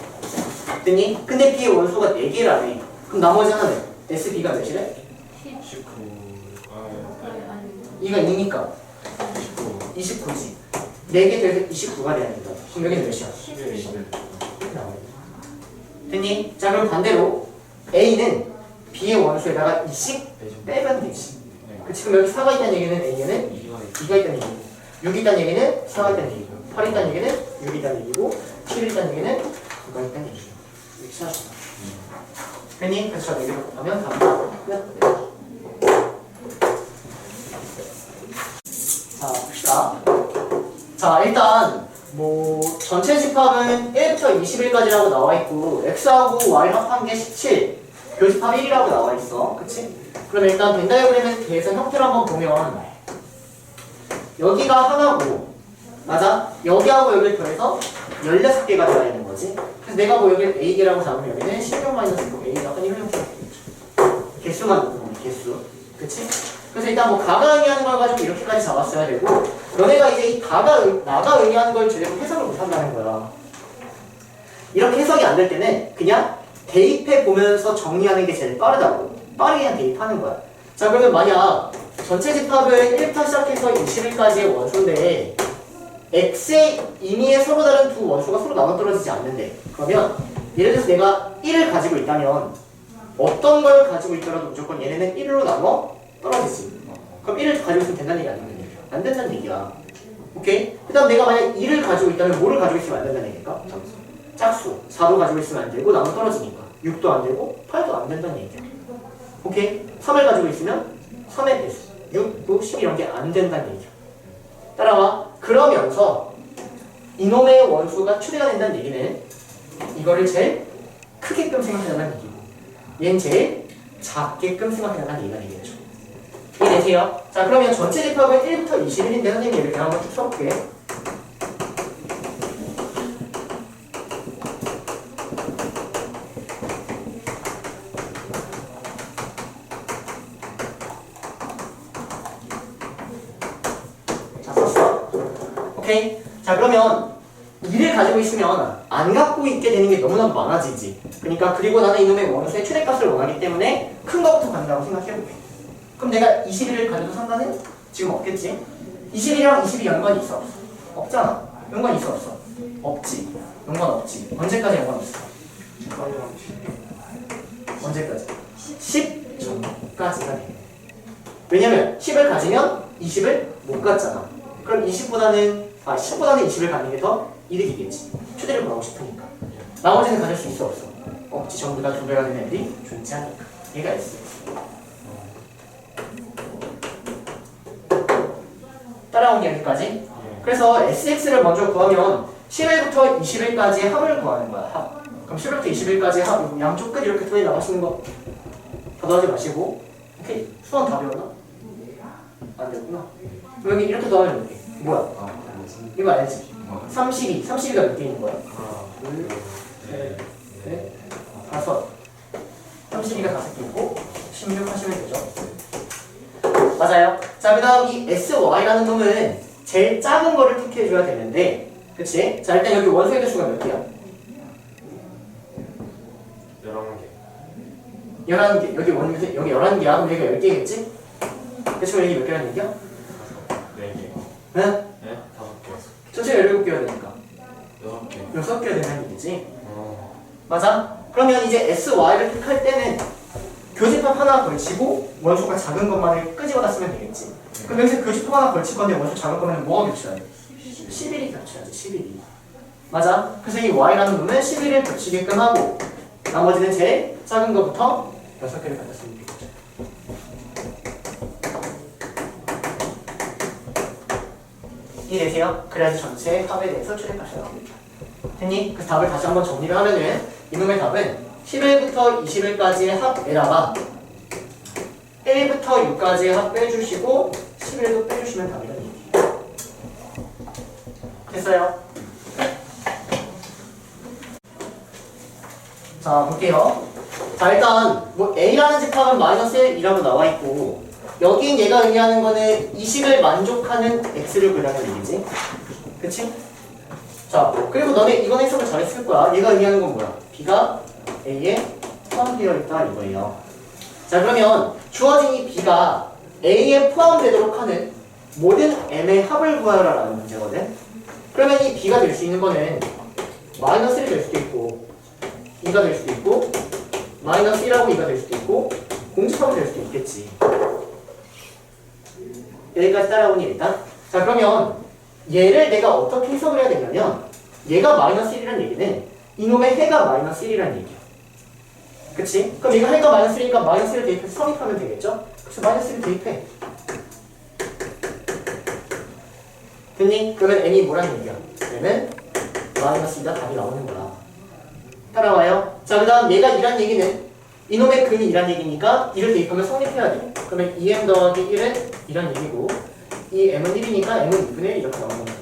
됐니? 근데 B의 원소가 4개라네. 그럼 나머지 하나는 SB가 몇이래? 19. 2가 2니까 29지. 4개 돼서 29가 돼야 된다. 그럼 여기는 몇이야? 11. 11. 됐니? 자, 그럼 반대로 A는 B의 원소에다가 2씩 빼면 되지. 그치? 그럼 여기 4가 있다는 얘기는 A에는 2가 있다는 얘기고 6이 있다는 얘기는 4가 있다는 얘기고 8이 있다는 얘기는 6이 있다는 얘기고 7이 있다는 얘기는 9가 있다는 얘기고 이렇게 찾았어. 됐니? 그래서 저 4개를 곱하면 답이 끝. 자, 봅시다. 자, 일단 뭐 전체 집합은 1부터 21까지라고 나와 있고 x하고 y를 합한 게 17, 교집합 1이라고 나와 있어. 그치? 그럼 일단 벤 다이어그램에 대해서 형태를 한번 보면 여기가 하나고 맞아? 여기하고 여기를 더해서 16개가 들어야 있는 거지. 그래서 내가 뭐 여기를 A개라고 잡으면 여기는 16-9 A가 약간 이런 형태가 되겠죠. 개수만 놓고 보면 개수. 그치? 그래서 일단 뭐 가가 의미하는 걸 가지고 이렇게까지 잡았어야 되고 너네가 이제 이 나가 의미하는 걸 제대로 해석을 못한다는 거야. 이렇게 해석이 안 될 때는 그냥 대입해 보면서 정리하는 게 제일 빠르다고. 빠르게 그냥 대입하는 거야. 자, 그러면 만약 전체 집합은 1부터 시작해서 21까지의 원소인데 x의 임의의 서로 다른 두 원소가 서로 나눠떨어지지 않는데 그러면 예를 들어서 내가 1을 가지고 있다면 어떤 걸 가지고 있더라도 무조건 얘네는 1로 나눠 떨어지지. 그럼 1을 가지고 있으면 된다는 얘기 안 된다는 얘기야? 안 된다는 얘기야. 오케이? 그 다음 내가 만약 2를 가지고 있다면 뭐를 가지고 있으면 안 된다는 얘기일까? 짝수. 4도 가지고 있으면 안 되고 나눠 떨어지니까 6도 안 되고 8도 안 된다는 얘기야. 오케이? 3을 가지고 있으면 3의 배수 6, 9, 10 이런 게 안 된다는 얘기야. 따라와. 그러면서 이놈의 원수가 최대가 된다는 얘기는 이거를 제일 크게끔 생각한다는 얘기고 얘는 제일 작게끔 생각한다는 얘기가 되겠죠. 이해되세요? 자, 그러면 전체 집합은 1부터 21인데 선생님이 이렇게 한번 쭉 써볼게. 자, 썼어. 오케이? 자, 그러면 2를 가지고 있으면 안 갖고 있게 되는 게 너무나도 많아지지. 그러니까 그리고 나는 이놈의 원수의 최대값을 원하기 때문에 큰 거부터 간다고 생각해볼게. 그럼 내가 21을 가져도 상관은 지금 없겠지? 21이랑 22 연관이 있어? 없잖아. 연관이 있어? 없어? 없지. 연관 없지. 언제까지 연관 없어? 언제까지? 10 전까지가 돼. 왜냐면 10을 가지면 20을 못 갖잖아. 그럼 10보다는 20을 갖는 게 더 이득이겠지. 최대를 구하고 싶으니까. 나머지는 가질 수 있어? 없어? 없지. 전부 다 2배가 되는 애들이 존재 하니까. 얘가 S. 따라온 여기까지. 그래서 SX를 먼저 구하면 11부터 21까지의 합을 구하는 거야. 합. 그럼 11부터 21까지의 합, 양쪽 끝 이렇게 토해 나가시는 거 더하지 마시고. 오케이? 수원 다 배웠나? 안 되구나. 그럼 여기 이렇게 더하면 이렇게. 뭐야? 이거 알지? 32가 몇 개 있는 거야? 둘, 셋, 넷, 다섯. 32가 5개 있고 16 하시면 되죠. 맞아요. 자, 그 다음 이 SY라는 놈은 제일 작은 거를 택해줘야 되는데 그치? 자, 일단 여기 원소의 개수가 몇 개야? 11개. 11개. 여기 11개야. 그럼 여기가 10개겠지? 그치? 여기 몇 개라는 얘기야? 4개. 응? 네? 5개. 전체 17개여야 되니까 6개. 6개여야 되는 얘기지? 맞아? 그러면 이제 SY를 택할 때는 교집합 하나 걸치고 원소가 작은 것만을 끄집어다 쓰면 되겠지. 그럼 여기서 교집합 하나 걸칠 건데 원소 작은 것만 뭐가 겹쳐야 돼? 11이 겹쳐야지. 11이. 맞아? 그래서 이 Y라는 놈은 11을 겹치게끔 하고 나머지는 제일 작은 것부터 6개를 갖다 쓰면 되겠죠. 이해되세요? 그래야지 전체 합에 대해서 최대값이 나옵니다. 됐니? 그래서 답을 다시 한번 정리를 하면은 이놈의 답은 11부터 21까지의 합에다가 1부터 6까지의 합 빼주시고 11도 빼주시면 답이다. 됐어요? 자 볼게요. 자 일단 뭐 A라는 집합은 마이너스 1이라고 나와있고 여긴 얘가 의미하는 거는 20을 만족하는 X를 그리라는 얘기지. 그치? 자 그리고 너네 이건 해석을 잘했을 거야. 얘가 의미하는 건 뭐야? B가 A에 포함되어 있다 이거예요. 자 그러면 주어진 이 B가 A에 포함되도록 하는 모든 M의 합을 구하라라는 문제거든. 그러면 이 B가 될 수 있는 거는 마이너스 1이 될 수도 있고 2가 될 수도 있고 마이너스 1하고 2가 될 수도 있고 공집합이 될 수도 있겠지. 여기까지 따라오니 일단 자 그러면 얘를 내가 어떻게 해석을 해야 되냐면 얘가 마이너스 1이라는 얘기는 이놈의 해가 마이너스 1이라는 얘기야. 그치? 그럼 얘가 해가 마이너스 1이니까 마이너스 1을 대입해서 성립하면 되겠죠? 그래서 마이너스 1을 대입해. 됐니? 그러면 n이 뭐라는 얘기야? 얘는 마이너스 2가 답이 나오는 거야. 따라와요? 자 그 다음 얘가 2란 얘기는 이놈의 근이 2란 얘기니까 2를 대입하면 성립해야 돼. 그러면 2m 더하기 1은 2란 얘기고 이 m은 1이니까 m은 2분의 1 이렇게 나오는 거야.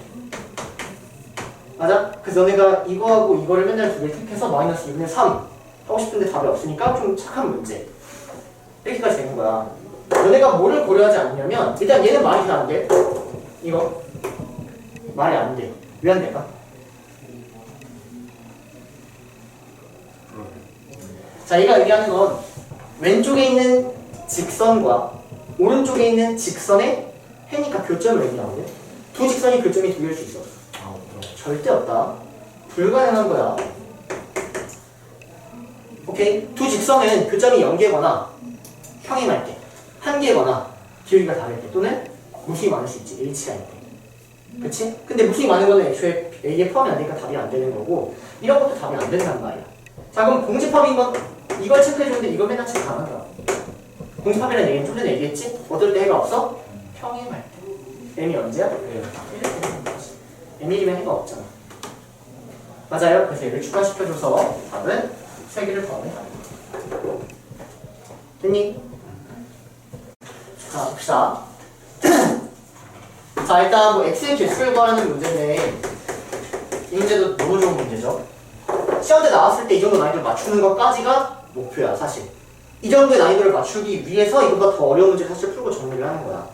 맞아? 그래서 너네가 이거하고 이거를 맨날 두 개를 택해서 마이너스 2분의 3 하고 싶은데 답이 없으니까 좀 착한 문제 이렇게까지 되는 거야. 너네가 뭐를 고려하지 않냐면 일단 얘는 말이 안 돼. 이거 말이 안 돼. 왜 안 될까? 자, 얘가 얘기하는 건 왼쪽에 있는 직선과 오른쪽에 있는 직선의 해니까 교점을 얘기하거든. 두 직선이 교점이 두 개일 수 있어. 절대 없다. 불가능한 거야. 오케이? 두 직선은 교점이 0개거나 평행할 때, 한 개거나 기울기가 다를 때 또는 무수히 많을 수 있지. H가 있을 때. 그치? 근데 무수히 많은 거는 애초에 A에 포함이 안 되니까 답이 안 되는 거고 이런 것도 답이 안 된단 말이야. 자 그럼 공집합인 건 이걸 체크해주는데 이거 맨날 체크하는 거야. 공집합이라는 얘기는 좀 전에 얘기했지? 어떨 때 해가 없어? 평행할 때. M이 언제야? M이면 해가 없잖아. 맞아요? 그래서 얘를 추가시켜줘서 답은 3개를 더하면 답이야. 됐니? 자 봅시다. 자 일단 뭐 x의 개수를 구하는 문제인데 이 문제도 너무 좋은 문제죠. 시험때 나왔을 때 이 정도 난이도를 맞추는 것까지가 목표야 사실. 이 정도의 난이도를 맞추기 위해서 이거보다 더 어려운 문제 사실 풀고 정리를 하는 거야.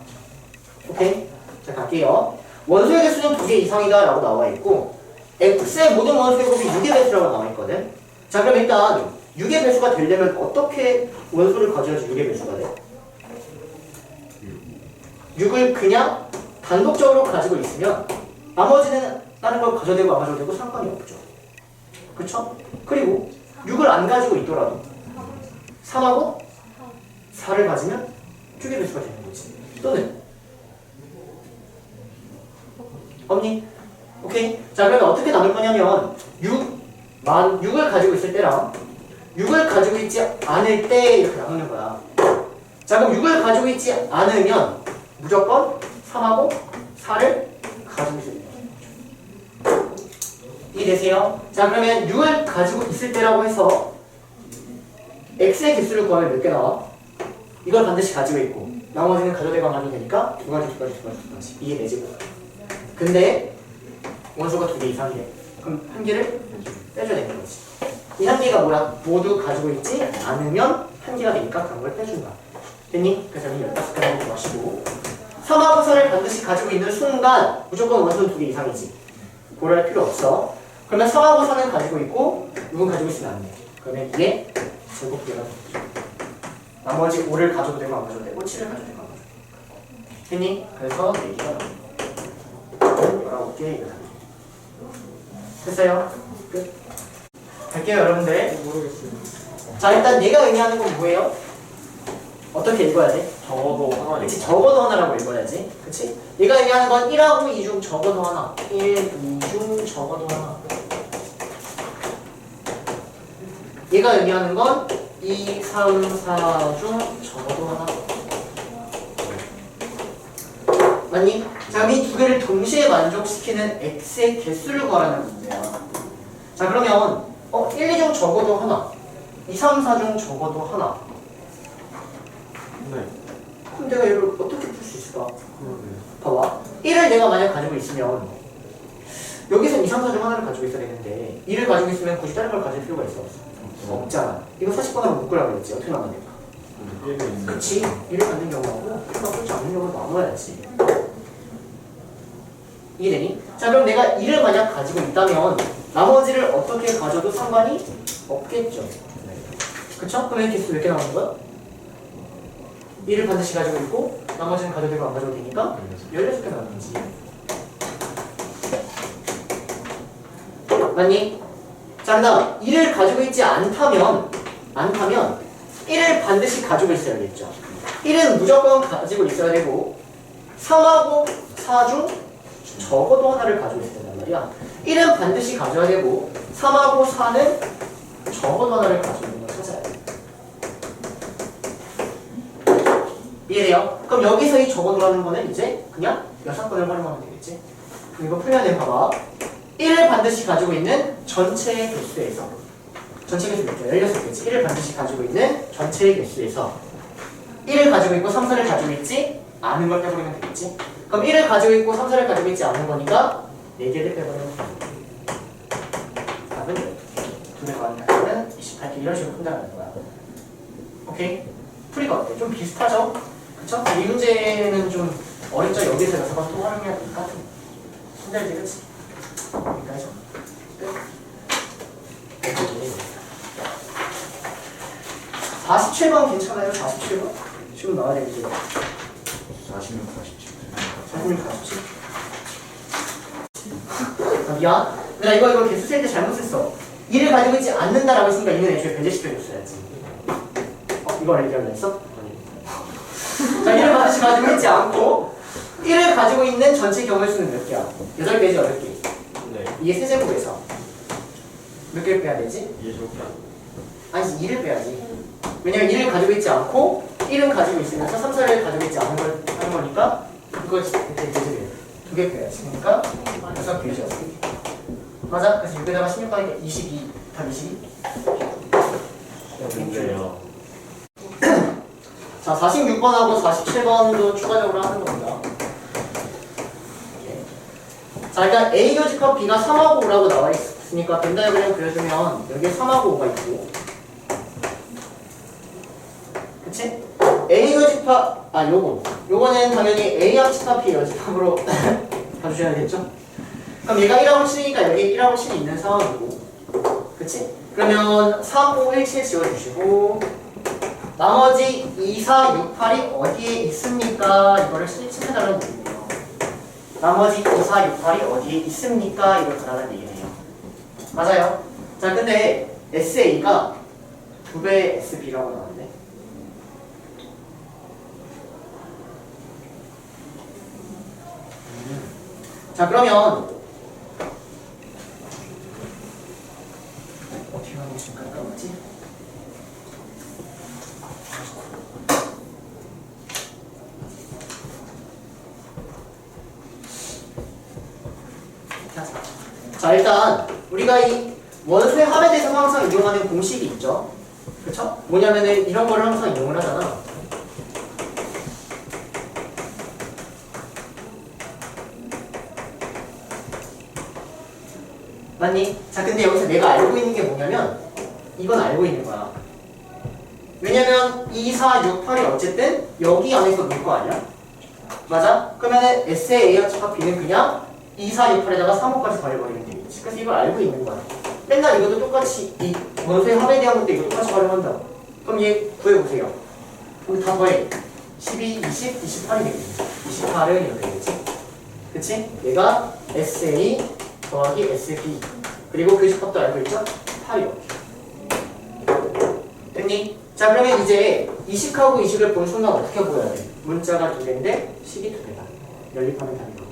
오케이? 자 갈게요. 원소의 개수는 2개 이상이다 라고 나와있고 x의 모든 원소의 곱이 6의 배수라고 나와있거든. 자 그럼 일단 6의 배수가 되려면 어떻게 원소를 가져야지 6의 배수가 돼? 6을 그냥 단독적으로 가지고 있으면 나머지는 다른 걸 가져도 되고 안 가져도 되고 상관이 없죠. 그쵸? 그리고 6을 안 가지고 있더라도 3하고 4를 가지면 6의 배수가 되는 거지. 또는 없니? 오케이? 자 그러면 어떻게 나눌 거냐면 6을 가지고 있을 때랑 6을 가지고 있지 않을 때 이렇게 나누는 거야. 자 그럼 6을 가지고 있지 않으면 무조건 3하고 4를 가지고 있어야 돼요. 이해되세요? 자 그러면 6을 가지고 있을 때라고 해서 x의 개수를 구하면 몇 개 나와? 이걸 반드시 가지고 있고 나머지는 가져도 되고 안 가져도 되니까 두 가지 이해되지? 근데 원소가 2개 이상이래. 그럼 한 개를 빼줘야 되는 거지. 이 한 개가 뭐야? 모두 가지고 있지 않으면 한 개가 되니까 그런 걸 빼준다. 됐니? 그래서 15개 정도 마시고 3하고 4를 반드시 가지고 있는 순간 무조건 원소는 2개 이상이지. 고려할 필요 없어. 그러면 3하고 4는 가지고 있고 6은 가지고 있으면 안 돼. 그러면 이게 제곱계가 되죠. 나머지 5를 가져도 되고 안 가져도 되고 7을 가져도 되고 안 가져도 되고. 됐니? 그래서 4개가 나옵니다. 19개 이거 됐어요? 끝. 갈게요 여러분들. 모르겠어요. 자 일단 얘가 의미하는 건 뭐예요? 어떻게 읽어야 돼? 적어도 하나 그치 적어도 하나라고 읽어야지. 그치? 얘가 의미하는 건 1하고 2 중 적어도 하나 1, 2 중 적어도 하나. 얘가 의미하는 건 2, 3, 4 중 적어도 하나. 맞니? 자 그럼 이 두 개를 동시에 만족시키는 x의 개수를 구하라는 문제야. 자 그러면 1, 2 중 적어도 하나 2, 3, 4 중 적어도 하나 네. 그럼 내가 얘를 어떻게 풀 수 있을까? 그러네요. 봐봐 1을 내가 만약 가지고 있으면 여기서 2, 3, 4 중 하나를 가지고 있어야 되는데 2를 가지고 있으면 굳이 다른 걸 가질 필요가 있어 없어? 없잖아 이거 40번하고 묶으라고 했지 어떻게 나눠낼까? 1이 있는. 그치 1을 갖는 경우하고 1을 갖고 있지 않는 경우를 나눠야지 이해되니? 자 그럼 내가 2를 만약 가지고 있다면 나머지를 어떻게 가져도 상관이 없겠죠 그쵸? 그러면 개수 몇 개 나오는 거야? 1을 반드시 가지고 있고 나머지는 가져도 되고 안 가져도 되니까 16개 나오는 거지 맞니? 자 그 다음 1을 가지고 있지 않다면 1을 반드시 가지고 있어야겠죠 1은 무조건 가지고 있어야 되고 3하고 4 중 적어도 하나를 가지고 있어야 된단 말이야 1은 반드시 가져야 되고 3하고 4는 적어도 하나를 가지고 있는 걸 찾아야 돼 이해돼요? 그럼 여기서 이 적어놓으라는 거는 이제 그냥 여사건을 활용하면 되겠지 그럼 이거 풀면 봐봐 1을 반드시 가지고 있는 전체의 개수에서 전체 개수 몇 개야? 16개지 1을 반드시 가지고 있는 전체의 개수에서 1을 가지고 있고 3, 4를 가지고 있지 않은 걸 빼버리면 되겠지 그럼 1을 가지고 있고 3, 4를 가지고 있지 않은 거니까 4개를 빼버리면 돼 답은 2개 더하면 28개 이런 식으로 푼다는 거야 오케이? 풀이가 어때? 좀 비슷하죠? 그쵸? 이 문제는 좀 어렵죠? 여기서 6번 또 활용해야 되니까 힘들지 그치? 여기까지 끝 47번 괜찮아요? 47번? 지금 나와야 되겠죠? 46, 47. 46, 47? 아, 미안. 나 이거 개수 셀 때 잘못 썼어. 1을 가지고 있지 않는다라고 했으니까 이는 애초에 배제시켜줬어야지. 이걸 얘기하려 했어? 자, 1을 반드시 가지고 있지 않고 1을 가지고 있는 전체 경우의 수는 몇 개야? 8개지 8개. 네. 이게 세제곱에서 몇 개를 빼야 되지? 이게 좋게 안 아니지 2를 빼야지 왜냐면 1을 가지고 있지 않고 1은 가지고 있으면서 3, 4를 가지고 있지 않은 걸 하는 거니까 이걸 이렇게 대제곱해 2개 빼야지 그러니까 6개죠 맞아? 그래서 6에다가 16가니까 22 답 22? 근데요. 자 46번하고 47번도 추가적으로 하는 겁니다 자 일단 A 교집합 B가 3하고 5라고 나와 있으니까 벤 다이어그램 그려주면 여기에 3하고 5가 있고 그치? A 교집합 요거는 당연히 A 합집합 B 여집합으로 봐주셔야겠죠? 그럼 얘가 1하고 7이니까 여기에 1하고 7이 있는 상황이고 그치? 그러면 3, 5, 1, 7 지워주시고 나머지 2, 4, 6, 8이 어디에 있습니까? 이거를 실측해달라는 얘기예요 나머지 2, 4, 6, 8이 어디에 있습니까? 이걸 달라는 얘기예요 맞아요? 자 근데 SA가 2배의 SB라고 나왔네 자 그러면 어떻게 하는 게 지금 깜깜하지? 자 일단 우리가 이 원소의 합에 대해서 항상 이용하는 공식이 있죠 그쵸? 뭐냐면은 이런 거를 항상 이용을 하잖아 맞니? 자 근데 여기서 내가 알고 있는 게 뭐냐면 이건 알고 있는 거야 왜냐면 2, 4, 6, 8이 어쨌든 여기 안에서 놀 거 아니야? 맞아? 그러면은 S의 A와 집합 B는 그냥 2, 4, 6, 8에다가 3, 5까지 더해버리면 되겠지 그래서 이걸 알고 있는 거야 맨날 이것도 똑같이 이 원소의 합에 대한 것도 이거 똑같이 활용한다 그럼 얘 구해보세요 그럼 다 더해 12, 20, 28이 되겠지 28은 이렇게 되겠지 그치? 얘가 SA 더하기 SB 그리고 교집합도 알고 있죠? 8 이렇게 됐니? 자 그러면 이제 20하고 20을 본 순간 어떻게 보여야 돼? 문자가 2개인데 식이 2개다 연립하면 답이 나와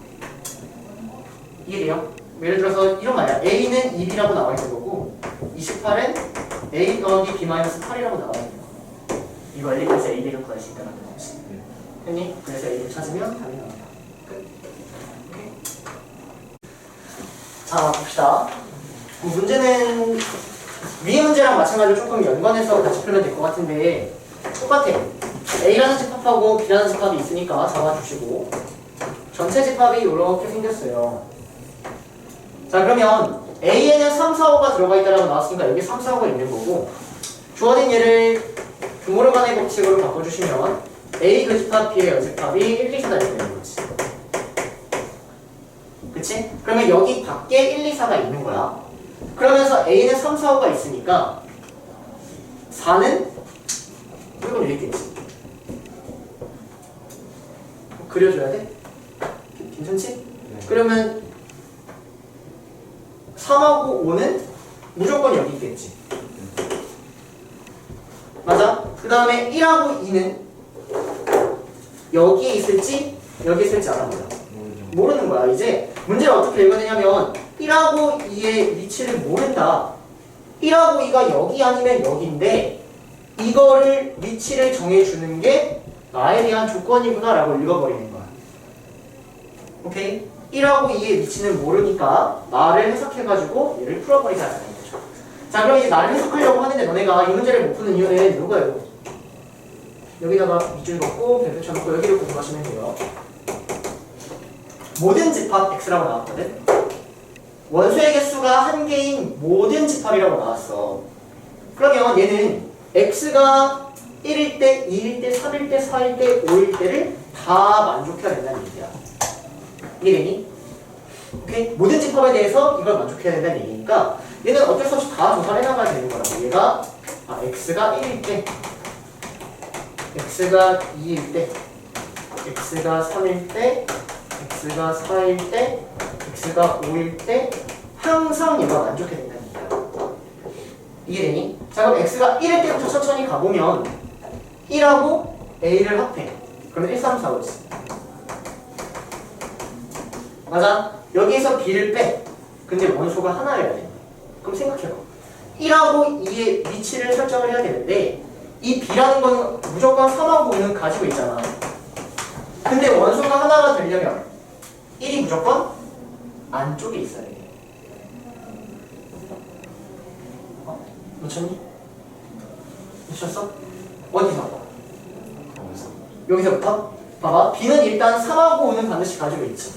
이해돼요? 예를 들어서 이런 말이야 A는 2B라고 나와 있는 거고 28은 A 더하기 B-8이라고 나와 있는 거 이거 연립해서 AB를 구할 수 있다는 거지 됐니? 그래서 A를 찾으면 답이 나온다 끝 오케이? 자 봅시다 문제는 위의 문제랑 마찬가지로 조금 연관해서 같이 풀면 될 것 같은데 똑같아. A라는 집합하고 B라는 집합이 있으니까 잡아주시고 전체 집합이 이렇게 생겼어요. 자 그러면 A에는 3, 4, 5가 들어가 있다라고 나왔으니까 여기 3, 4, 5가 있는 거고 주어진 예를 드모르간의 법칙으로 바꿔주시면 A 그 집합, B의 여집합이 1, 2, 4가 되는 거지. 그치? 그러면 여기 밖에 1, 2, 4가 있는 거야. 그러면서 A는 3, 4, 5가 있으니까 4는 이건 여기 있겠지. 그려줘야 돼? 괜찮지? 네. 그러면 3하고 5는 무조건 여기 있겠지. 맞아? 그 다음에 1하고 2는 여기에 있을지 여기에 있을지 알아보자. 모르는 거야. 이제 문제를 어떻게 읽어야 되냐면 1하고 2의 위치를 모른다. 1하고 2가 여기 아니면 여기인데 이거를 위치를 정해주는 게 나에 대한 조건이구나 라고 읽어버리는 거야. 오케이? 1하고 2의 위치는 모르니까 나를 해석해가지고 얘를 풀어버리자는 거죠. 자 그럼 이제 나를 해석하려고 하는데 너네가 이 문제를 못 푸는 이유는 이거예요. 여기다가 밑줄 긋고 별표 쳐놓고 여기를 공부하시면 돼요. 모든 집합 X라고 나왔거든? 원소의 개수가 한 개인 모든 집합이라고 나왔어. 그러면 얘는 X가 1일 때, 2일 때, 3일 때, 4일 때, 5일 때를 다 만족해야 된다는 얘기야. 이해되니? 오케이? 모든 집합에 대해서 이걸 만족해야 된다는 얘기니까 얘는 어쩔 수 없이 다 조사를 해나가야 되는 거라고. 얘가 X가 1일 때, X가 2일 때, X가 3일 때, X가 4일 때, X가 5일 때 항상 얘가 만족해야 된다는 얘기야. 이해되니? 자 그럼 X가 1일 때부터 천천히 가보면 1하고 A를 합해. 그러면 1, 3, 4, 5지. 맞아? 여기에서 B를 빼. 근데 원소가 하나여야 돼. 그럼 생각해봐. 1하고 2의 위치를 설정을 해야 되는데 이 B라는 건 무조건 3하고 5는 가지고 있잖아. 근데 원소가 하나가 되려면 1이 무조건 안쪽에 있어야 돼. 놓쳤니? 놓쳤어? 어디서? 여기서부터? 봐봐. B는 일단 3하고 5는 반드시 가지고 있지.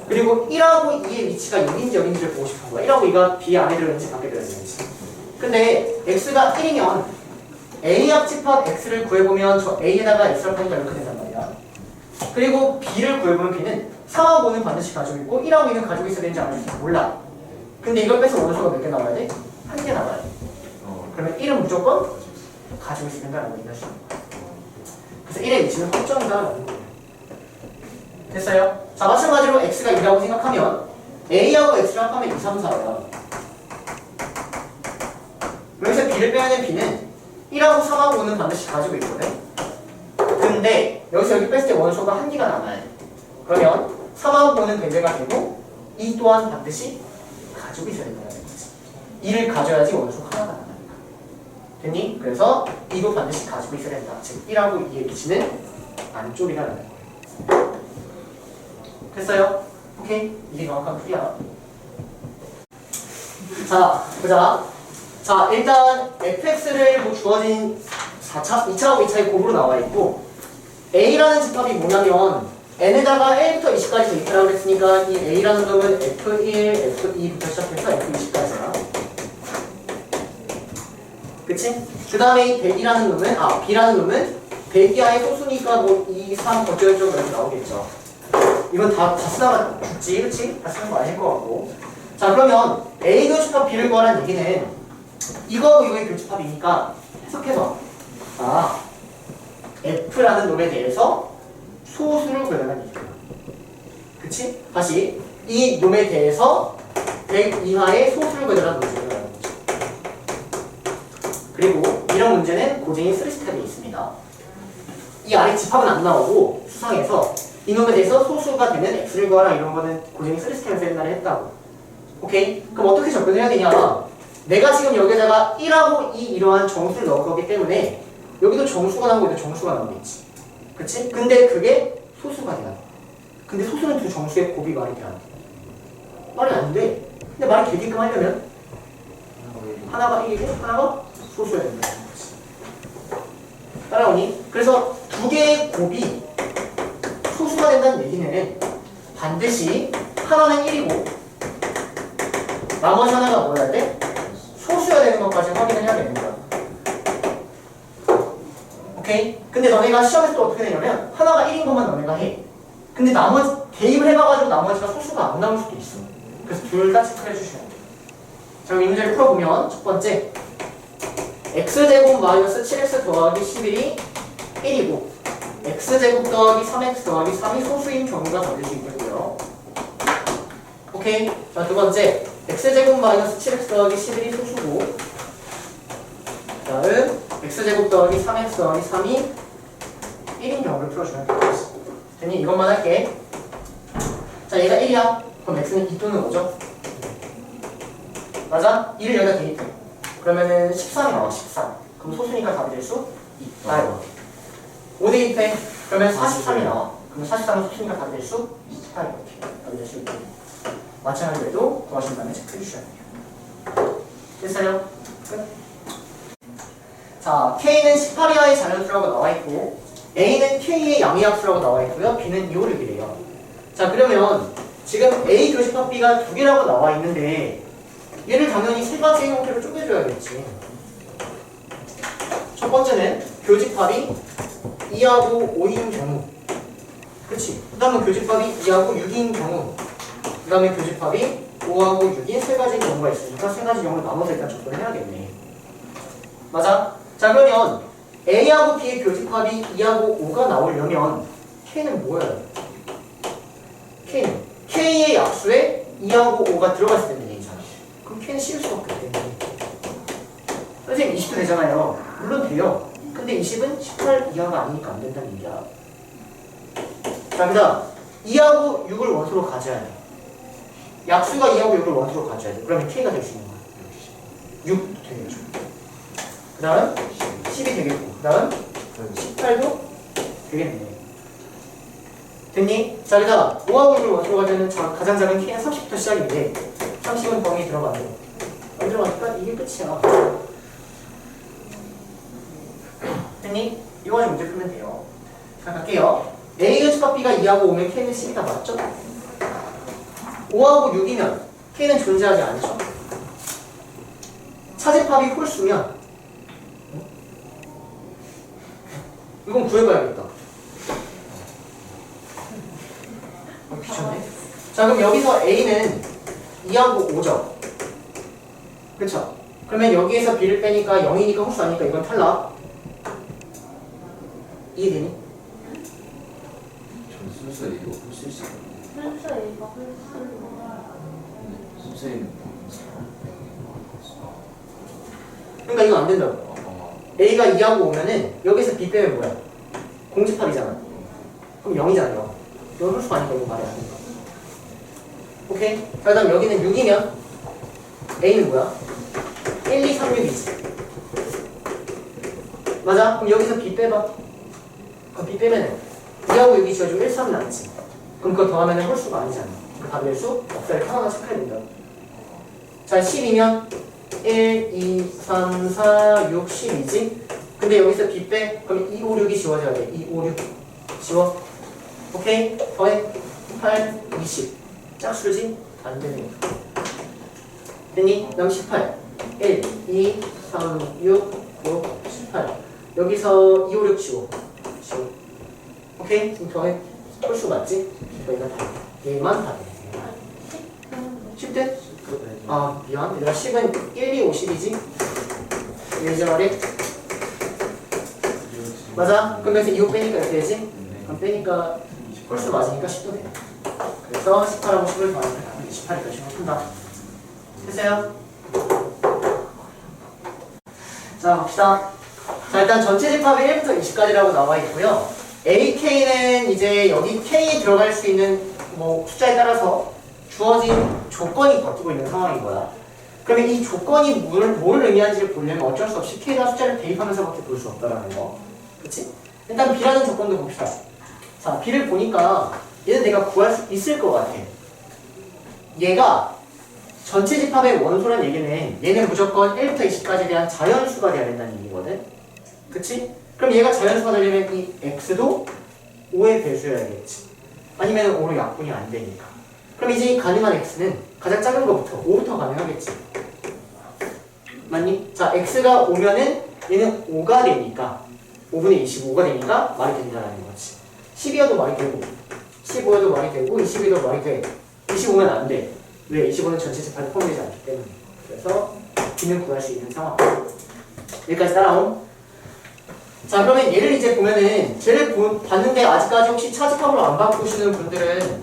그리고 1하고 2의 위치가 여기인지 여기인지를 보고 싶은 거야. 1하고 2가 B 안에 들어있는지 밖에 들어있는지. 근데 X가 1이면 A 합집합 X를 구해보면 저 A에다가 X를 하니까 이렇게 된단 말이야. 그리고 B를 구해보면 B는 3하고 5는 반드시 가지고 있고 1하고 2는 가지고 있어야 되는지 안 되는지 몰라. 근데 이걸 빼서 원소가 몇 개 나와야 돼? 한 개 나와야 돼. 그러면 1은 무조건 가지고 있어야 된다는 거 이해하시는 거야. 그래서 1의 위치는 확정이다라는 거예요. 됐어요? 자 마찬가지로 X가 2라고 생각하면 A하고 X를 합하면 2, 3, 4야. 여기서 B를 빼야는 B는 1하고 3하고 5는 반드시 가지고 있거든. 근데 여기서 여기 뺐을 때 원소가 한 개가 남아야 돼. 그러면 3하고 5는 배제가 되고 2 또한 반드시 가지고 있어야 된다는 거지. 2를 가져야지 원소가 하나가 남아요. 됐니? 그래서 2도 반드시 가지고 있어야 된다. 즉 1하고 2의 위치는 안쪽이라는 거예요. 됐어요? 오케이? 이게 정확한 풀이야. 자, 보자. 자, 일단 fx를 뭐 주어진 2차하고 2차의 곱으로 나와 있고 a라는 집합이 뭐냐면 n에다가 1부터 20까지 대입하라고 그랬으니까 이 a라는 놈은 f1, f2부터 시작해서 f20까지야. 그치? 그 다음에 이 100이라는 놈은 b라는 놈은 100이하의 소수니까 뭐 2, 3, 어쩌고저쩌고 이렇게 나오겠죠. 이건 다 쓰다가 죽지, 그치? 다 쓰는 거 아닐 것 같고. 자, 그러면 A 교집합 B를 구하라는 얘기는 이거하고 이거의 교집합이니까 해석해서 F라는 놈에 대해서 소수를 구해라는 얘기야. 그치? 다시 이 놈에 대해서 100 이하의 소수를 구해라는 문제를 하는 거죠. 그리고 이런 문제는 고증이 3스텝에 있습니다. 이 아래 집합은 안 나오고 수상해서 이놈에 대해서 소수가 되는 x를 구하라 이런 거는 고증이 3스텝에서 옛날에 했다고. 오케이? 그럼 어떻게 접근을 해야 되냐? 내가 지금 여기다가 1하고 2 이러한 정수를 넣을 거기 때문에 여기도 정수가 나오고 여기도 정수가 나오겠지. 그치? 근데 그게 소수가 돼야 돼. 근데 소수는 두 정수의 곱이 말이 돼. 말이 안 돼. 근데 말이 되게끔 하려면 하나가 1이고 하나가 소수여야 된다. 따라오니? 그래서 두 개의 곱이 소수가 된다는 얘기는 반드시 하나는 1이고 나머지 하나가 뭐여야 돼? 소수여야 되는 것까지 확인을 해야 되는 거야. 오케이? 근데 너네가 시험에서 또 어떻게 되냐면 하나가 1인 것만 너네가 해. 근데 나머지 대입을 해봐가지고 나머지가 소수가 안 나올 수도 있어. 그래서 둘 다 체크해 주셔야 돼요. 자, 그럼 이 문제를 풀어보면 첫 번째 x제곱 마이너스 7x 더하기 11이 1이고 x제곱 더하기 3x 더하기 3이 소수인 경우가 걸릴 수 있겠고요. 오케이? 자, 두 번째 x제곱 마이너스 7x 더하기 11이 소수고 다음 x제곱 더하기 3x 더하기 3이 1인 경우를 풀어주면 되겠어. 됐니? 이것만 할게. 자, 얘가 1이야. 그럼 x는 2 또는 5죠? 맞아? 1을 여기다 대입해. 그러면은 13이 나와. 13. 그럼 소수니까 답이 될 수 있다. 5 대입해. 그러면 43이 나와. 그럼 43은 소수니까 답이 될 수 28 이렇게 답이 될 수 있고. 마찬가지로 구하신 다음에 체크해 주셔야 돼요. 됐어요? 끝. 자, K는 18이하의 자연수라고 나와 있고 A는 K의 양의합수라고 나와 있고요. B는 2, 5, 6이래요. 자, 그러면 지금 A 교집합 B가 두 개라고 나와 있는데 얘를 당연히 세 가지 형태로 쪼개줘야겠지. 첫 번째는 교집합이 2하고 5인 경우. 그렇지. 그 다음에 교집합이 2하고 6인 경우. 그 다음에 교집합이 5하고 6인 세 가지 경우가 있으니까 세 가지 경우를 나눠서 일단 접근을 해야겠네. 맞아? 자, 그러면 A하고 B의 교집합이 2하고 5가 나오려면 K는 뭐예요? K는 K의 약수에 2하고 5가 들어갔을 때는 얘기잖아. 그럼 K는 씌울 수밖에 없겠네. 선생님 20도 되잖아요. 물론 돼요. 근데 20은 18 이하가 아니니까 안 된다는 얘기야. 자, 그다음 2하고 6을 원소로 가져야 돼. 약수가 2하고 6을 원소로 가져야 돼. 그러면 K가 될 수 있는 거야. 6도 되겠죠. 그 다음 10이 되겠고, 그 다음 18도 되겠네. 됐니? 자, 그 다음 5하고 6을 원소로 가져야는 가장 작은 K는 30부터 시작인데 30은 범위에 들어가네. 안 들어가니까 이게 끝이야. 됐니? 이거 가지고 문제 풀면 돼요. 자, 갈게요. A 교집합 B가 2하고 5면 K는 10이다. 맞죠? 5하고 6이면 K는 존재하지 않죠? 차집합이 홀수면 이건 구해봐야겠다. 귀찮네. 자, 그럼 여기서 A는 2하고 5죠? 그쵸? 그러면 여기에서 B를 빼니까 0이니까 홀수 아니니까 이건 탈락. 이해되니? 순서예요. 홀수 있어요. 순서에는 그러니까 이거 안 된다고. A가 2하고 오면은 여기서 B 빼면 뭐야? 공집합이잖아. 그럼 0이잖아. 0. 이건 홀수가 아니까 이거 말이 안 된다. 오케이? 자, 그 다음 여기는 6이면 A는 뭐야? 1, 2, 3, 6이지. 맞아? 그럼 여기서 B 빼봐. 그럼 B 빼면은 2하고 6이 지어지고 1, 3은 남지. 그럼 그거 더하면 홀수가 아니잖아. 그 답이 될 수 없어요. 하나만 체크해야 된다. 자, 10이면 1, 2, 3, 4, 6, 10이지? 근데 여기서 B 빼? 그럼 2, 5, 6이 지워져야 돼. 2, 5, 6. 지워. 오케이? 더해. 8, 20. 짝수지? 안 되네. 됐니? 그다음 18. 1, 2, 3, 6, 5, 18. 여기서 2, 5, 6 지워. 지워. 오케이? 지금 더해. 홀수 맞지? 여기가 다. 얘만 다 돼. 10대? 아, 미안. 얘들아 10은 1, 2, 50이지? 예제 말에? 맞아? 그럼 여기서 2, 5 빼니까 이렇게 되지? 그럼 빼니까 홀수 맞으니까 10도 돼. 그래서 18하고 10을 더하니까 28이 결심을 푼다. 됐어요? 자, 봅시다. 자, 일단 전체 집합이 1부터 20까지라고 나와 있고요. AK는 이제 여기 K에 들어갈 수 있는 뭐 숫자에 따라서 주어진 조건이 바뀌고 있는 상황인 거야. 그러면 이 조건이 뭘 의미하는지를 보려면 어쩔 수 없이 K라는 숫자를 대입하면서밖에 볼 수 없다라는 거. 그치? 일단 B라는 조건도 봅시다. 자, B를 보니까 얘는 내가 구할 수 있을 것 같아. 얘가 전체 집합의 원소란 얘기는 얘는 무조건 1부터 20까지에 대한 자연수가 돼야 된다는 얘기거든. 그치? 그럼 얘가 자연수가 되려면 이 x도 5의 배수여야겠지. 아니면 5로 약분이 안 되니까. 그럼 이제 이 가능한 x는 가장 작은 것부터 5부터 가능하겠지. 맞니? 자, x가 5면은 얘는 5가 되니까 5분의 25가 되니까 말이 된다라는 거지. 12여도 말이 되고 15여도 말이 되고 22도 말이 돼. 25면 안 돼. 왜? 25는 전체 집합에 포함되지 않기 때문에. 그래서 B는 구할 수 있는 상황. 여기까지 따라온. 자, 그러면 얘를 이제 보면은 쟤를 봤는데 아직까지 혹시 차집합으로 안 바꾸시는 분들은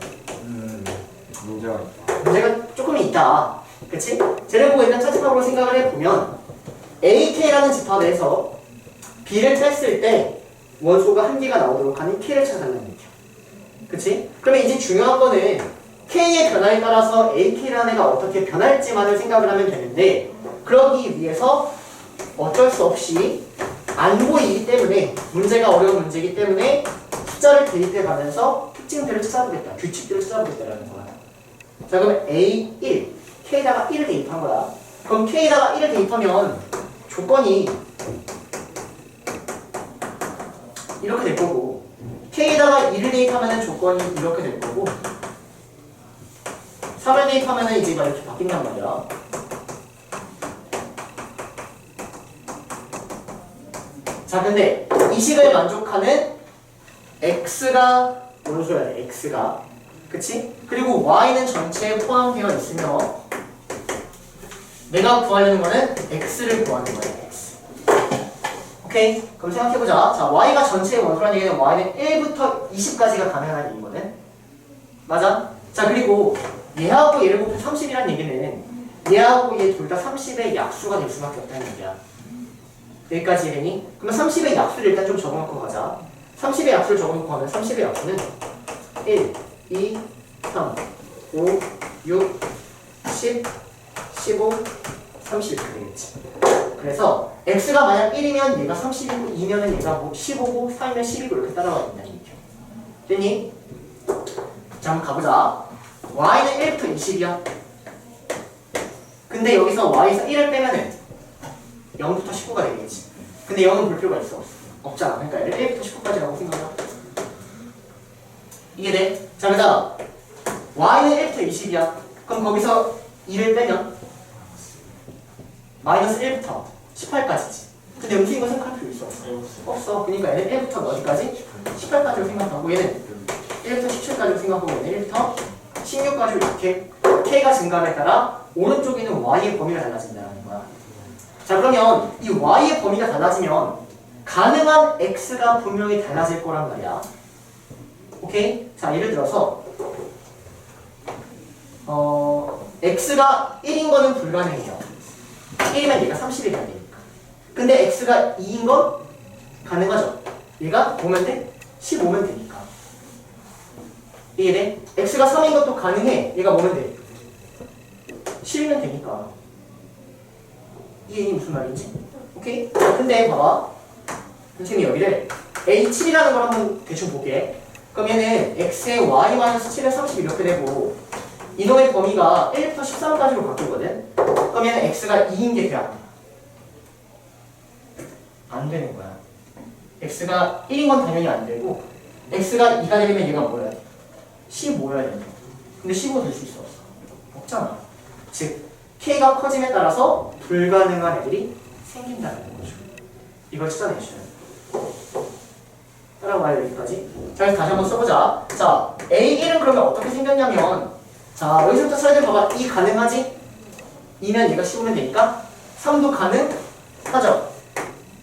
문제가 있다. 문제가 조금 있다. 그치? 쟤를 보고 일단 차집합으로 생각을 해보면 AK라는 집합에서 B를 뺐을 때 원소가 한 개가 나오도록 하는 K를 찾아달라는 얘기야. 그치? 그러면 이제 중요한 거는 K의 변화에 따라서 AK라는 애가 어떻게 변할지만을 생각을 하면 되는데 그러기 위해서 어쩔 수 없이 안 보이기 때문에 문제가 어려운 문제이기 때문에 숫자를 대입해 가면서 특징들을 찾아보겠다. 규칙들을 찾아보겠다라는 거야. 자, 그러면 A1, K에다가 1을 대입한 거야. 그럼 K에다가 1을 대입하면 조건이 이렇게 될 거고 K에다가 2를 대입하면 조건이 이렇게 될 거고 3을 대입하면 이제 막 이렇게 바뀐단 말이야. 자, 근데 이 식을 만족하는 x가 원소야 돼. x가. 그치? 그리고 y는 전체에 포함되어 있으며 내가 구하려는 거는 x를 구하는 거야. x. 오케이? 그럼 생각해보자. 자, y가 전체의 원소라는 얘기는 y는 1부터 20까지가 가능한 얘기거든. 맞아? 자, 그리고 얘하고 얘를 곱해 30이라는 얘기는 얘하고 얘 둘 다 30의 약수가 될 수밖에 없다는 얘기야. 여기까지 되니? 그러면 30의 약수를 일단 좀 적어놓고 가자. 30의 약수를 적어놓고 하면 30의 약수는 1, 2, 3, 5, 6, 10, 15, 30 이렇게 되겠지. 그래서 x가 만약 1이면 얘가 30이고 2면은 얘가 뭐 15고 3이면 12고 이렇게 따라가야 된다는 얘기야. 됐니? 자, 한번 가보자. y는 1부터 20이야. 근데 여기서 y에서 1을 빼면은 0부터 19가 되겠지. 근데 0은 볼 필요가 있어? 없잖아. 그러니까 얘를 1부터 19까지라고 생각하자. 이해돼? 자, 그다음 y는 1부터 20이야. 그럼 거기서 2를 빼면 마이너스 1부터 18까지지. 근데 음수인 거 생각할 필요 있어? 없어. 그러니까 얘는 1부터 어디까지? 18까지로 생각하고 얘는 1부터 17까지로 생각하고 얘는 1부터 16까지로 이렇게 k가 증가함에 따라 오른쪽에 있는 y의 범위가 달라진다는 거야. 자, 그러면 이 y의 범위가 달라지면 가능한 x가 분명히 달라질 거란 말이야. 오케이? 자, 예를 들어서 x가 1인 거는 불가능해요. 1이면 얘가 30이 돼야 되니까. 근데 x가 2인 건 가능하죠. 얘가 5면 돼? 15면 되니까. 이해돼? x가 3인 것도 가능해. 얘가 뭐면 돼? 10이면 되니까. 이게 무슨 말인지? 오케이? 자, 근데 봐봐. 선생님이 여기를 A7이라는 걸 한번 대충 볼게. 그럼 얘는 x의 y-7에 30 이렇게 되고 이놈의 범위가 1부터 13까지로 바뀌거든? 그럼 얘는 x가 2인 게 돼야 돼. 안 되는 거야. x가 1인 건 당연히 안 되고 x가 2가 되려면 얘가 뭐야 돼? 15여야 돼. 근데 15 될 수 있어? 없잖아. 즉 k가 커짐에 따라서 불가능한 애들이 생긴다는 거죠. 이걸 찾아내셔야 돼. 따라와요 여기까지. 자, 다시 한번 써보자. 자, A1은 그러면 어떻게 생겼냐면 자, 여기서부터 슬라이드 봐봐. 2 가능하지? 2면 얘가 15면 되니까 3도 가능하죠?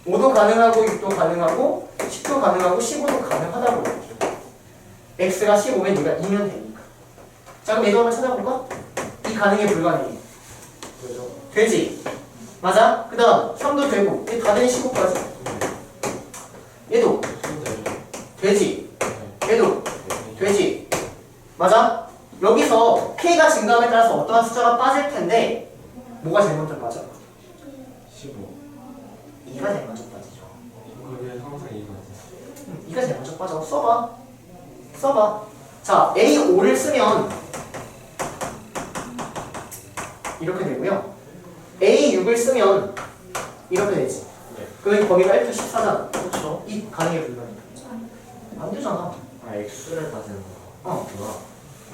5도 가능하고 6도 가능하고 10도 가능하고 15도 가능하다고 x가 15면 얘가 2면 되니까. 자, 그럼 얘도 한번 찾아볼까? 이 가능해 불가능해? 되지? 맞아? 그 다음 3도 되고 얘 다 되니 15까지 얘도 되지? 얘도 되지? 맞아? 여기서 k가 증가함에 따라서 어떠한 숫자가 빠질 텐데 뭐가 제일 먼저 빠져? 15. 2가 제일 먼저 빠지죠. 그게 항상 2가 2가 제일 먼저 빠져. 써봐. 자, A5를 쓰면 이렇게 되고요. A6을 쓰면 이렇게 되지. 그러면 범위가 1부터 14잖아. 그렇죠. 이 가능해 불가능? 안 되잖아. 아 X를 빠지는 어. 거구나.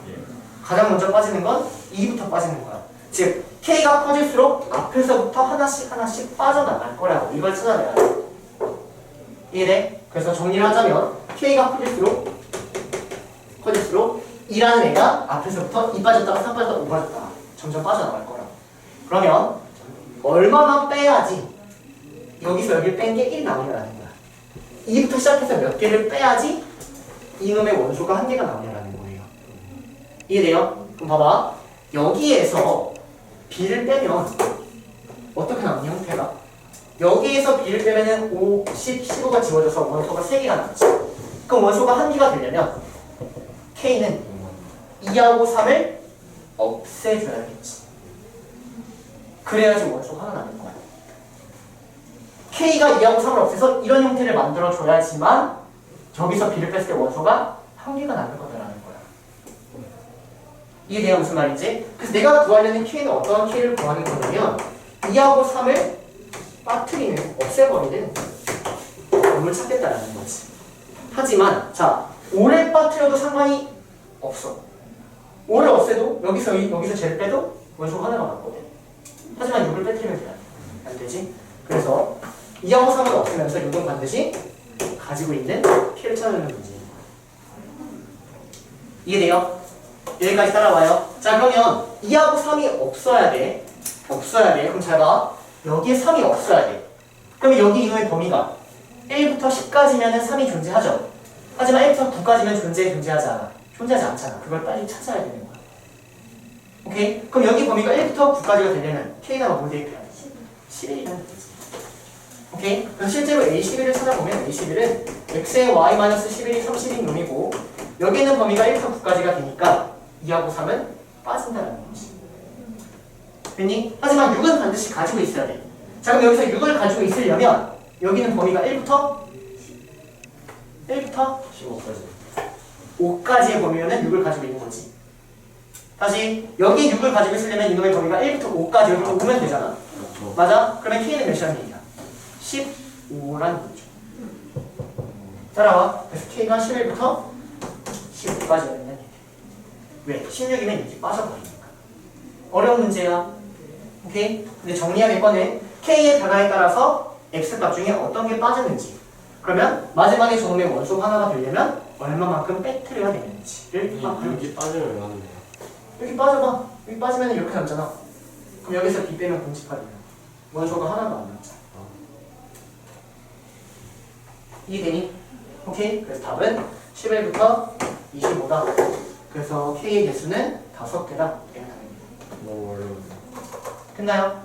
예. 가장 먼저 빠지는 건 2부터 빠지는 거야. 즉 K가 커질수록 앞에서부터 하나씩 빠져나갈 거라고 이걸 찾아내야 돼. 이해돼? 그래서 정리를 하자면 K가 커질수록 2라는 애가 앞에서부터 2 빠졌다가 3 빠졌다가 5 빠졌다가 점점 빠져나갈 거라고. 그러면 얼마만 빼야지 여기서 여기를 뺀 게 1 나오냐라는 거야. 2부터 시작해서 몇 개를 빼야지 이놈의 원소가 한 개가 나오냐라는 거예요. 이해돼요? 그럼 봐봐. 여기에서 B를 빼면 어떻게 나오냐 형태가? 여기에서 B를 빼면은 5, 10, 15가 지워져서 원소가 3개가 남지. 그럼 원소가 한 개가 되려면 K는 2하고 3을 없애줘야겠지. 그래야지 원소가 하나 남을 거야. K가 2하고 3을 없애서 이런 형태를 만들어줘야지만 저기서 B를 뺐을 때 원소가 한 개가 남을 거다라는 거야. 이해돼요? 무슨 말인지? 그래서 내가 구하려는 K는 어떤 K를 구하는 거냐면 2하고 3을 빠뜨리는, 없애버리는 놈을 찾겠다라는 거지. 하지만 자 5를 빠뜨려도 상관이 없어. 5를 없애도 여기서 쟤를 빼도 원소가 하나가 남거든. 하지만 6을 빼뜨리면 돼. 안 되지? 그래서 2하고 3을 없애면서 6은 반드시 가지고 있는 K를 찾아내는 문제예요. 이해돼요? 여기까지 따라와요. 자 그러면 2하고 3이 없어야 돼. 그럼 잘 봐. 여기에 3이 없어야 돼. 그러면 여기 이놈의 범위가 1부터 10까지면 3이 존재하죠. 하지만 1부터 9까지면 존재하지 않아. 존재하지 않잖아. 그걸 빨리 찾아야 되는 거야. 오케이? 그럼 여기 범위가 1부터 9까지가 되려면 K가 뭐 대입해야 돼? 11이라는 거지. 오케이? 그래서 실제로 A11을 찾아보면 A11은 X의 Y-11이 30인 놈이고 여기 있는 범위가 1부터 9까지가 되니까 2하고 3은 빠진다는 거지. 됐니? 하지만 6은 반드시 가지고 있어야 돼. 자 그럼 여기서 6을 가지고 있으려면 여기는 범위가 1부터 15까지. 5까지의 범위면은 6을 가지고 있는 거지. 다시 여기 6을 가지고 있으려면 이놈의 범위가 1부터 5까지 여기부터 오면 되잖아. 그렇죠. 맞아? 그러면 K는 몇이라는 얘기야? 15라는 거죠. 따라와. 그래서 K가 11부터 15까지 되는 얘기야. 왜? 16이면 이렇게 빠져버리니까. 어려운 문제야. 오케이? 근데 정리해야 거는 K의 변화에 따라서 X값 중에 어떤 게 빠졌는지, 그러면 마지막에 저놈의 원소 하나가 되려면 얼마만큼 빼뜨려야 되는지를 파악하는 거지. 여기 빠지면 왜 하는데요? 여기 빠져봐. 여기 빠지면 이렇게 남잖아. 그럼 여기서 B 빼면 공식하면 원소가 하나도 안 남잖아. 이해되니? 오케이? 그래서 답은 11부터 25다. 그래서 K의 개수는 5개다. 너무 어려운데. 됐나요?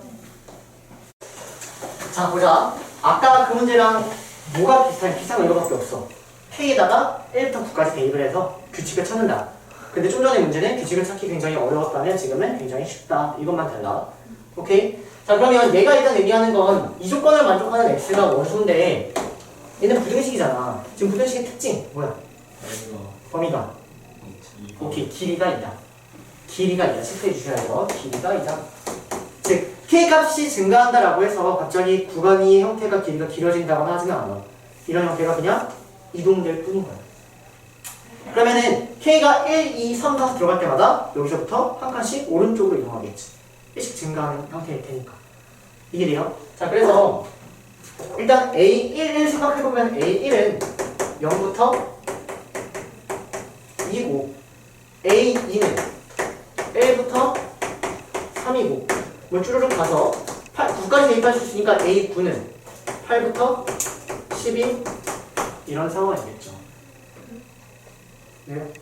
자 보자. 아까 그 문제랑 뭐가 비슷한 건 이거밖에 없어. K에다가 1부터 9까지 대입을 해서 규칙을 찾는다. 근데 좀 전에 문제는 규칙을 찾기 굉장히 어려웠다면 지금은 굉장히 쉽다. 이것만 달라. 오케이? 자 그러면 얘가 일단 얘기하는 건 이 조건을 만족하는 X가 원소인데 얘는 부등식이잖아. 지금 부등식의 특징 뭐야? 범위가 오케이 길이가 2다. 길이가 2다. 체크해 주셔야 돼요. 길이가 2다. 즉 K값이 증가한다라고 해서 갑자기 구간의 형태가 길이가 길어진다거나 하지는 않아. 이런 형태가 그냥 이동될 뿐인 거야. 그러면은 K가 1, 2, 3, 4 들어갈 때마다 여기서부터 한 칸씩 오른쪽으로 이동하겠지. 1씩 증가하는 형태일 테니까. 이게 돼요? 자 그래서 일단 A1을 생각해보면 A1은 0부터 2고 A2는 1부터 3이고 뭐 쭈르륵 가서 9까지 대입할 수 있으니까 A9는 8부터 12 이런 상황이겠죠. 네.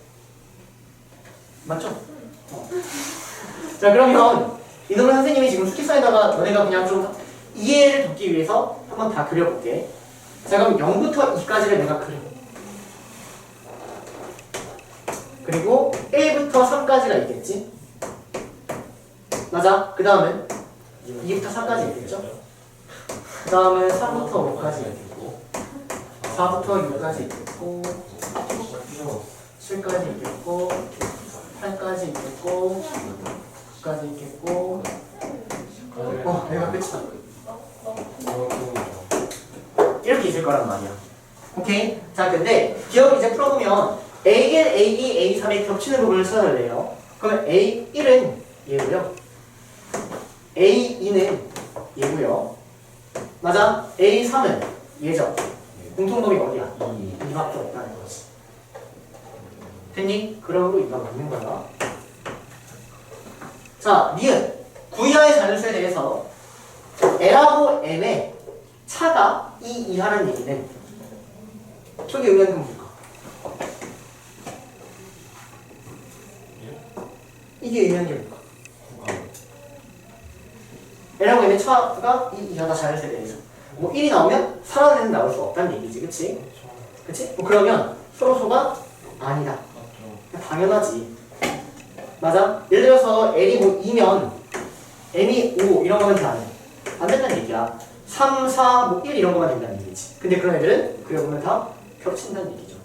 맞죠? 자 그러면 이놈의 선생님이 지금 수직선에다가 너네가 그냥 좀 이해를 돕기 위해서 한번 다 그려볼게. 자 그럼 0부터 2까지를 내가 그려. 그리고 1부터 3까지가 있겠지? 맞아. 그 다음은 2부터 4까지 있겠죠? 그 다음은 3부터 5까지 있겠고 4부터 6까지 있겠고 7까지 있겠고 8까지 있겠고 9까지 있겠고 얘가 끝이다. 이만큼이죠. 이렇게 있을 거란 말이야. 오케이? 자, 근데 기억을 이제 풀어보면 A1, A2, A3의 겹치는 부분을 찾아낼래요. 그러면 A1은 얘고요. A2는 얘고요. 맞아? A3은 얘죠. 공통점이 어디야? 2밖에 없다는 거지. 됐니? 그러므로 이가 맞는 거야. 자, 니은 구이하의 자연수에 대해서 L하고 M의 차가 이 이하라는 얘기는 저기 의미하는 건 뭘까? 이게 의미하는 게 뭘까? L하고 M의 차가 이 이하다 자연수에 대해서 뭐 1이 나오면 살아내는 나올 수 없다는 얘기지, 그치? 그치? 뭐 그러면 서로소가 아니다. 당연하지. 맞아? 예를 들어서 L이 뭐 2면 M이 5 이런 거면 안 된다는 얘기야. 3, 4, 뭐 1 이런 거만 된다는 얘기지. 근데 그런 애들은 그려보면 다 겹친다는 얘기죠.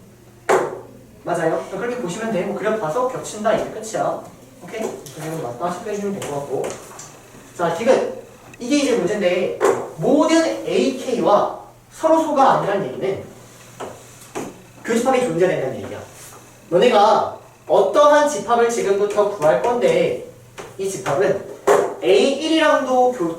맞아요? 그렇게 보시면 돼. 뭐 그려봐서 겹친다 이게 끝이야. 오케이? 이건 맞다 싶게 해주면 될 것 같고. 자, 디귿. 이게 이제 문제인데 모든 AK와 서로소가 아니라는 얘기는 교집합이 존재된다는 얘기야. 너네가 어떠한 집합을 지금부터 구할 건데 이 집합은 A1이랑도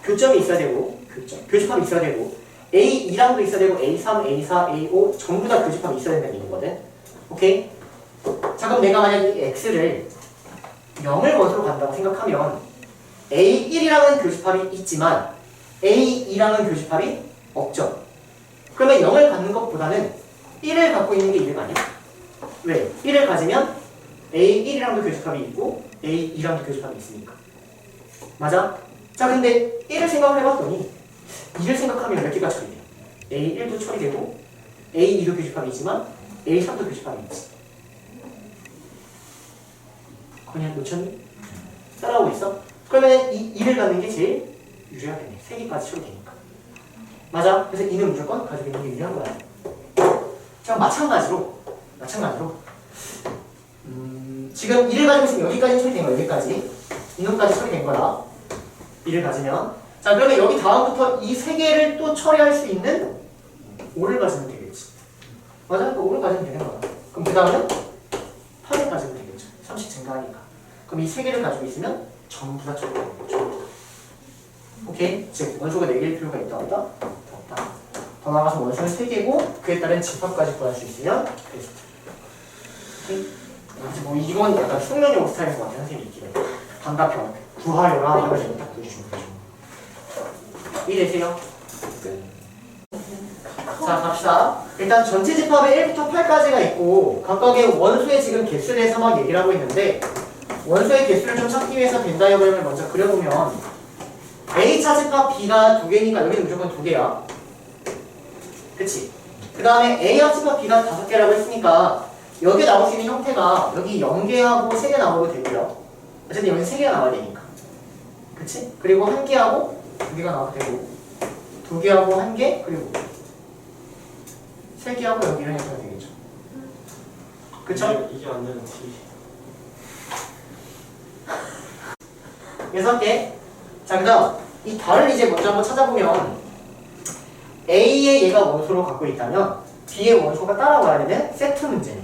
교점이 있어야 되고 교집합이 있어야 되고 A2랑도 있어야 되고 A3, A4, A5 전부 다 교집합이 있어야 된다는 얘기거든. 오케이? 자, 그럼 내가 만약 이 X를 0을 원소로 간다고 생각하면 A1이랑은 교집합이 있지만 A2랑은 교집합이 없죠. 그러면 0을 갖는 것보다는 1을 갖고 있는 게 이득 아니야? 왜? 1을 가지면 A1이랑도 교집합이 있고 A2랑도 교집합이 있으니까. 맞아? 자, 근데 1을 생각을 해봤더니 2를 생각하면 몇 개가 처리돼요? A1도 처리되고 A2도 교집합이 있지만 A3도 교집합이 있지. 그냥 놓쳤니? 따라오고 있어? 그러면 이 2를 갖는 게 제일 유리하겠네. 3개까지 처리되니까. 맞아? 그래서 2는 무조건 가지고 있는 게 유리한 거야. 자, 마찬가지로 지금 2를 가지고 있으면 여기까지 처리된 거야. 여기까지 이놈까지 처리된 거야. 2를 가지면 자, 그러면 여기 다음부터 이 3개를 또 처리할 수 있는 5를 가지면 되겠지. 맞아? 그 5를 가지면 되는 거야. 그럼 그 다음은 8을 가지면 되겠죠. 30 증가하니까. 그럼 이 3개를 가지고 있으면 전부 다 처리되는 거야. 전부 다. 오케이? 즉 원소가 4개일 필요가 있다 없다? 없다. 더 나아가서 원소는 3개고 그에 따른 집합까지 구할 수 있으면 베스트. 오케이? 뭐 이건 약간 숙련용 스타일인 것 같아. 선생님이 있기는. 단답형 구하여라 하면서 이거 딱 보여주시면 되죠. 이해되세요? 자, 갑시다. 일단 전체 집합에 1부터 8까지가 있고 각각의 원소의 지금 개수에 대해서 막 얘기를 하고 있는데 원소의 개수를 좀 찾기 위해서 벤 다이어그램을 먼저 그려보면 A차 집합 B가 2개니까 여기는 무조건 2개야. 그치? 그 다음에 A합 집합 B가 5개라고 했으니까 여기에 나올 수 있는 형태가 여기 0개하고 3개 나오도 되고요. 어쨌든 여기 3개가 나와야 되니까. 그치? 그리고 1개하고 2개가 나와도 되고 2개하고 1개 그리고 3개하고 여기를 해서 되겠죠. 그쵸? 이게 안 되는 T. 6개. 자, 그 다음 이 달을 이제 먼저 한번 찾아보면 A의 얘가 원소로 갖고 있다면 B의 원소가 따라와야 되는 세트 문제네.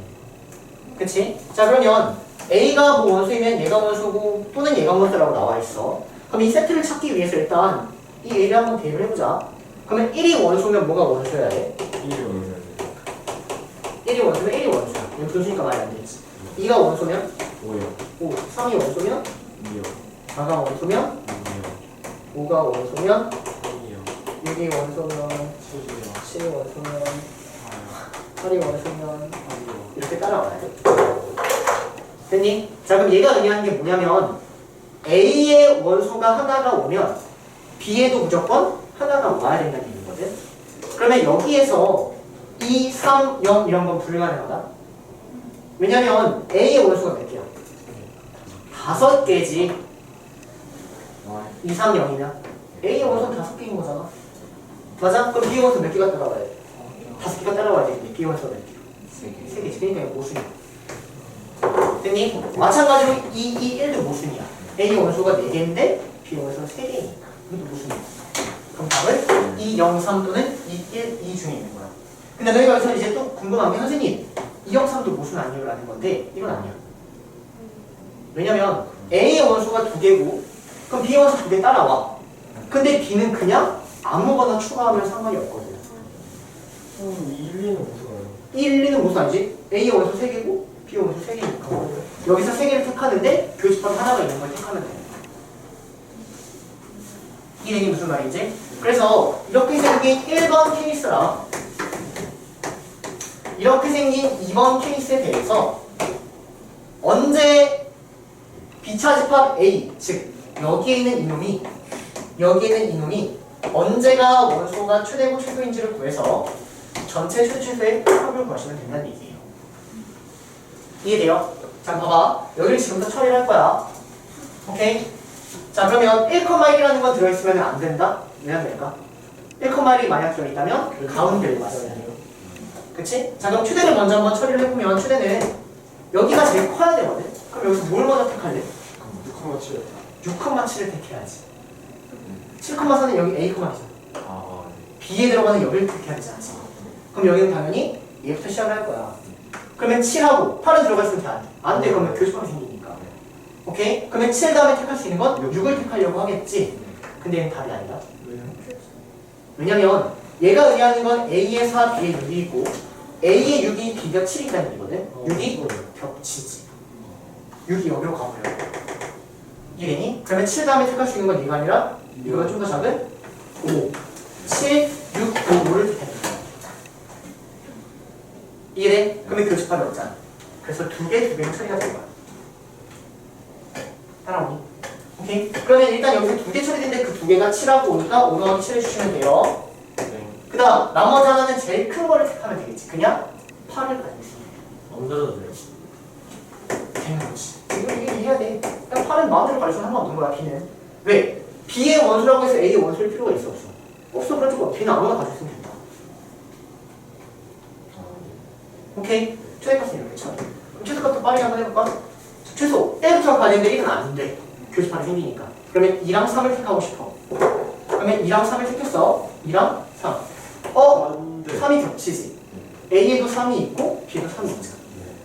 그치? 자, 그러면 A가 뭐 원소이면 얘가 원소고 또는 얘가 원소라고 나와 있어. 그럼 이 세트를 찾기 위해서 일단 이 A를 한번 대입을 해보자. 그러면 1이 원소면 뭐가 원소여야 돼? 1이 원소야. 1이 원소면 1이 원소야. 이거 분수니까 말이 안 되지. 2가 원소면 5요. 5, 3이 원소면 2요. 4가 원소면 6이요. 5가 원소면 3이요. 6이 원소면 7이요. 7이 원소면 4요. 8이 원소면 3이요. 이렇게 따라와야 돼. 됐니? 자, 그럼 얘가 의미하는 게 뭐냐면 A의 원소가 하나가 오면 B에도 무조건 하나가 와야 된다는 얘기거든. 그러면 여기에서 2, 3, 0 이런 건 불가능하다. 왜냐면 A의 원소가 몇 개야? 5개지. 2, 3, 0이면 A의 원소는 5개인 거잖아. 맞아? 그럼 B의 원소 몇 개가 따라와야 돼? 5개가 따라와야 되겠네. B의 원소가 몇 개? 3개지. 그러니까 이거 모순이야. 됐니? 마찬가지로 2, 2, 1도 모순이야. A 원소가 4개인데 B원소 3개니까 이것도 무슨 그럼 답은 2, 0, 3 또는 2, 1, 2 중에 있는 거야. 근데 너희가 여기서 이제 또 궁금한 게 선생님 2, 0, 3도 무슨 아니에요? 라는 건데 이건 아니야. 왜냐면 A의 원소가 2개고 그럼 B의 원소 2개 따라와. 근데 B는 그냥 아무거나 추가하면 상관이 없거든. 1, 2는 무슨 아니에요? 1, 2는 무슨 아니지? A의 원소 3개고 B의 원소 3개니까 여기서 3개를 택하는데 교집합 하나가 있는 걸 택하면 돼. 이 얘기 무슨 말이지? 그래서 이렇게 생긴 1번 케이스랑 이렇게 생긴 2번 케이스에 대해서 언제 B차 집합 A, 즉 여기에 있는 이놈이 언제가 원소가 최대고 최소인지를 구해서 전체 최소의 합을 구하시면 된다는 얘기예요. 이해돼요? 자, 봐봐. 여기를 지금부터 처리를 할 거야. 오케이? 자, 그러면 1,1이라는 건 들어있으면 안 된다? 왜 안 될까? 1,1이 만약 들어있다면 가운데를 맞아야 돼요. 그치? 자, 그럼 최대를 먼저 한번 처리를 해보면 최대는 여기가 제일 커야 되거든? 그럼 여기서 뭘 먼저 택할래? 6,7. 6,7을 택해야지. 7,4는 여기 A,잖아. 아, B에 들어가는 여기를 택해야 되지 않지? 그럼 여기는 당연히 얘부터 시작을 할 거야. 그러면 7하고 8은 들어갔으면 돼. 안 돼. 그러면 교집합이 생기니까. 오케이? 그러면 7 다음에 택할 수 있는 건 6을 택하려고 하겠지. 근데 얘는 답이 아니다. 왜냐면 얘가 의미하는 건 A의 4, B의 6이고 A의 6이 B가 7이라는 얘기거든. 6이 겹치지. 6이 여기로 가버려. 이해니? 그러면 7 다음에 택할 수 있는 건 얘가 아니라 이거가 좀 더 작은 5, 7, 6, 5, 5를 택한다. 이해돼? 그러면 교집합이 없잖아. 그래서 두 개로 처리가 될 거야. 따라오니? 오케이? 그러면 일단 여기서 2개 처리된데 그 2개가 7하고 5니까 5 더하기 7 해주시면 돼요. 네. 그 다음 나머지 하나는 제일 큰 거를 택하면 되겠지. 그냥 8을 가지고 있으면 얹어도 돼요? 되는 거지. 이거 이해해야 돼. 그냥 8은 마음대로 가질 수 상관없는 거야. B는. 왜? B의 원소라고 해서 A의 원소일 필요가 있어 없어? 없어. 그럴 거 B는 아무나 가지고 있으면 된다. 오케이? 최대값은 이렇게 쳐. 그럼 최소값도 빨리 한번 해볼까? 최소 1부터 가야 되는데 1은 안 돼. 교집합이 생기니까. 그러면 2랑 3을 택하고 싶어. 그러면 2랑 3을 택했어. 2랑 3. 안 돼. 3이 겹치지. A에도 3이 있고 B에도 3이 있지.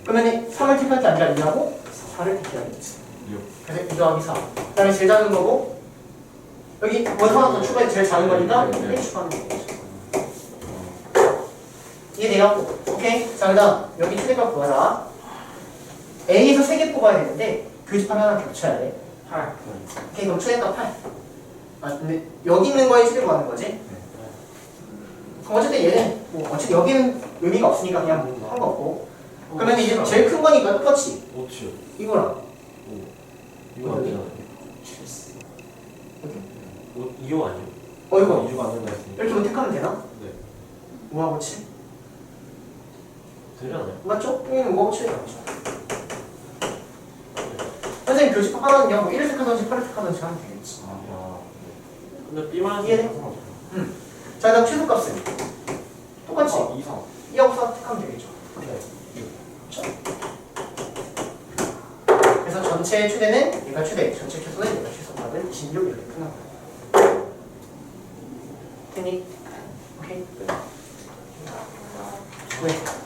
그러면 3을 택할 게 아니라 2하고 4를 택해야겠지. 그래서 2 더하기 4. 그 다음에 제일 작은 거고 여기 원소 하나 더 추가해서 제일 작은 거니까 1 추가하는 거지. 이해돼요? 오케이? 자, 그 다음 여기 최대값 구하라. A에서 3개 뽑아야 되는데 교집합 하나 겹쳐야 돼. 8. 오케이, 그럼 최대값 8. 아, 근데 여기 있는 거에 최대 구하는 거지? 그럼 어쨌든 얘는 뭐 어쨌든 여기는 의미가 없으니까 그냥 뭐 한 거 없고. 그러면 이제 제일 큰 거니까 똑같이 5치. 이거랑 이거 안 되잖아요. 이거 아니에요? 이거 이거 안 된다 했으니까. 이렇게 택하면 되나? 네. 5하고 7? 되잖아요. 맞죠? 여기는 5하고 7이 나오죠. 선생님 교집합 하나는 그냥 뭐 1을 택하든지 8을 택하든지 하면 되겠지. 아, 근데 B만 이해돼? 자, 그 다음 최소값은 똑같이 2, 3. 2하고 4 택하면 되겠죠. 네. 그렇죠? 그래서 전체 최대는 얘가 최대, 전체 최소는 얘가 최소값은 26 이렇게 끝난 거야. 됐니? 오케이? 왜?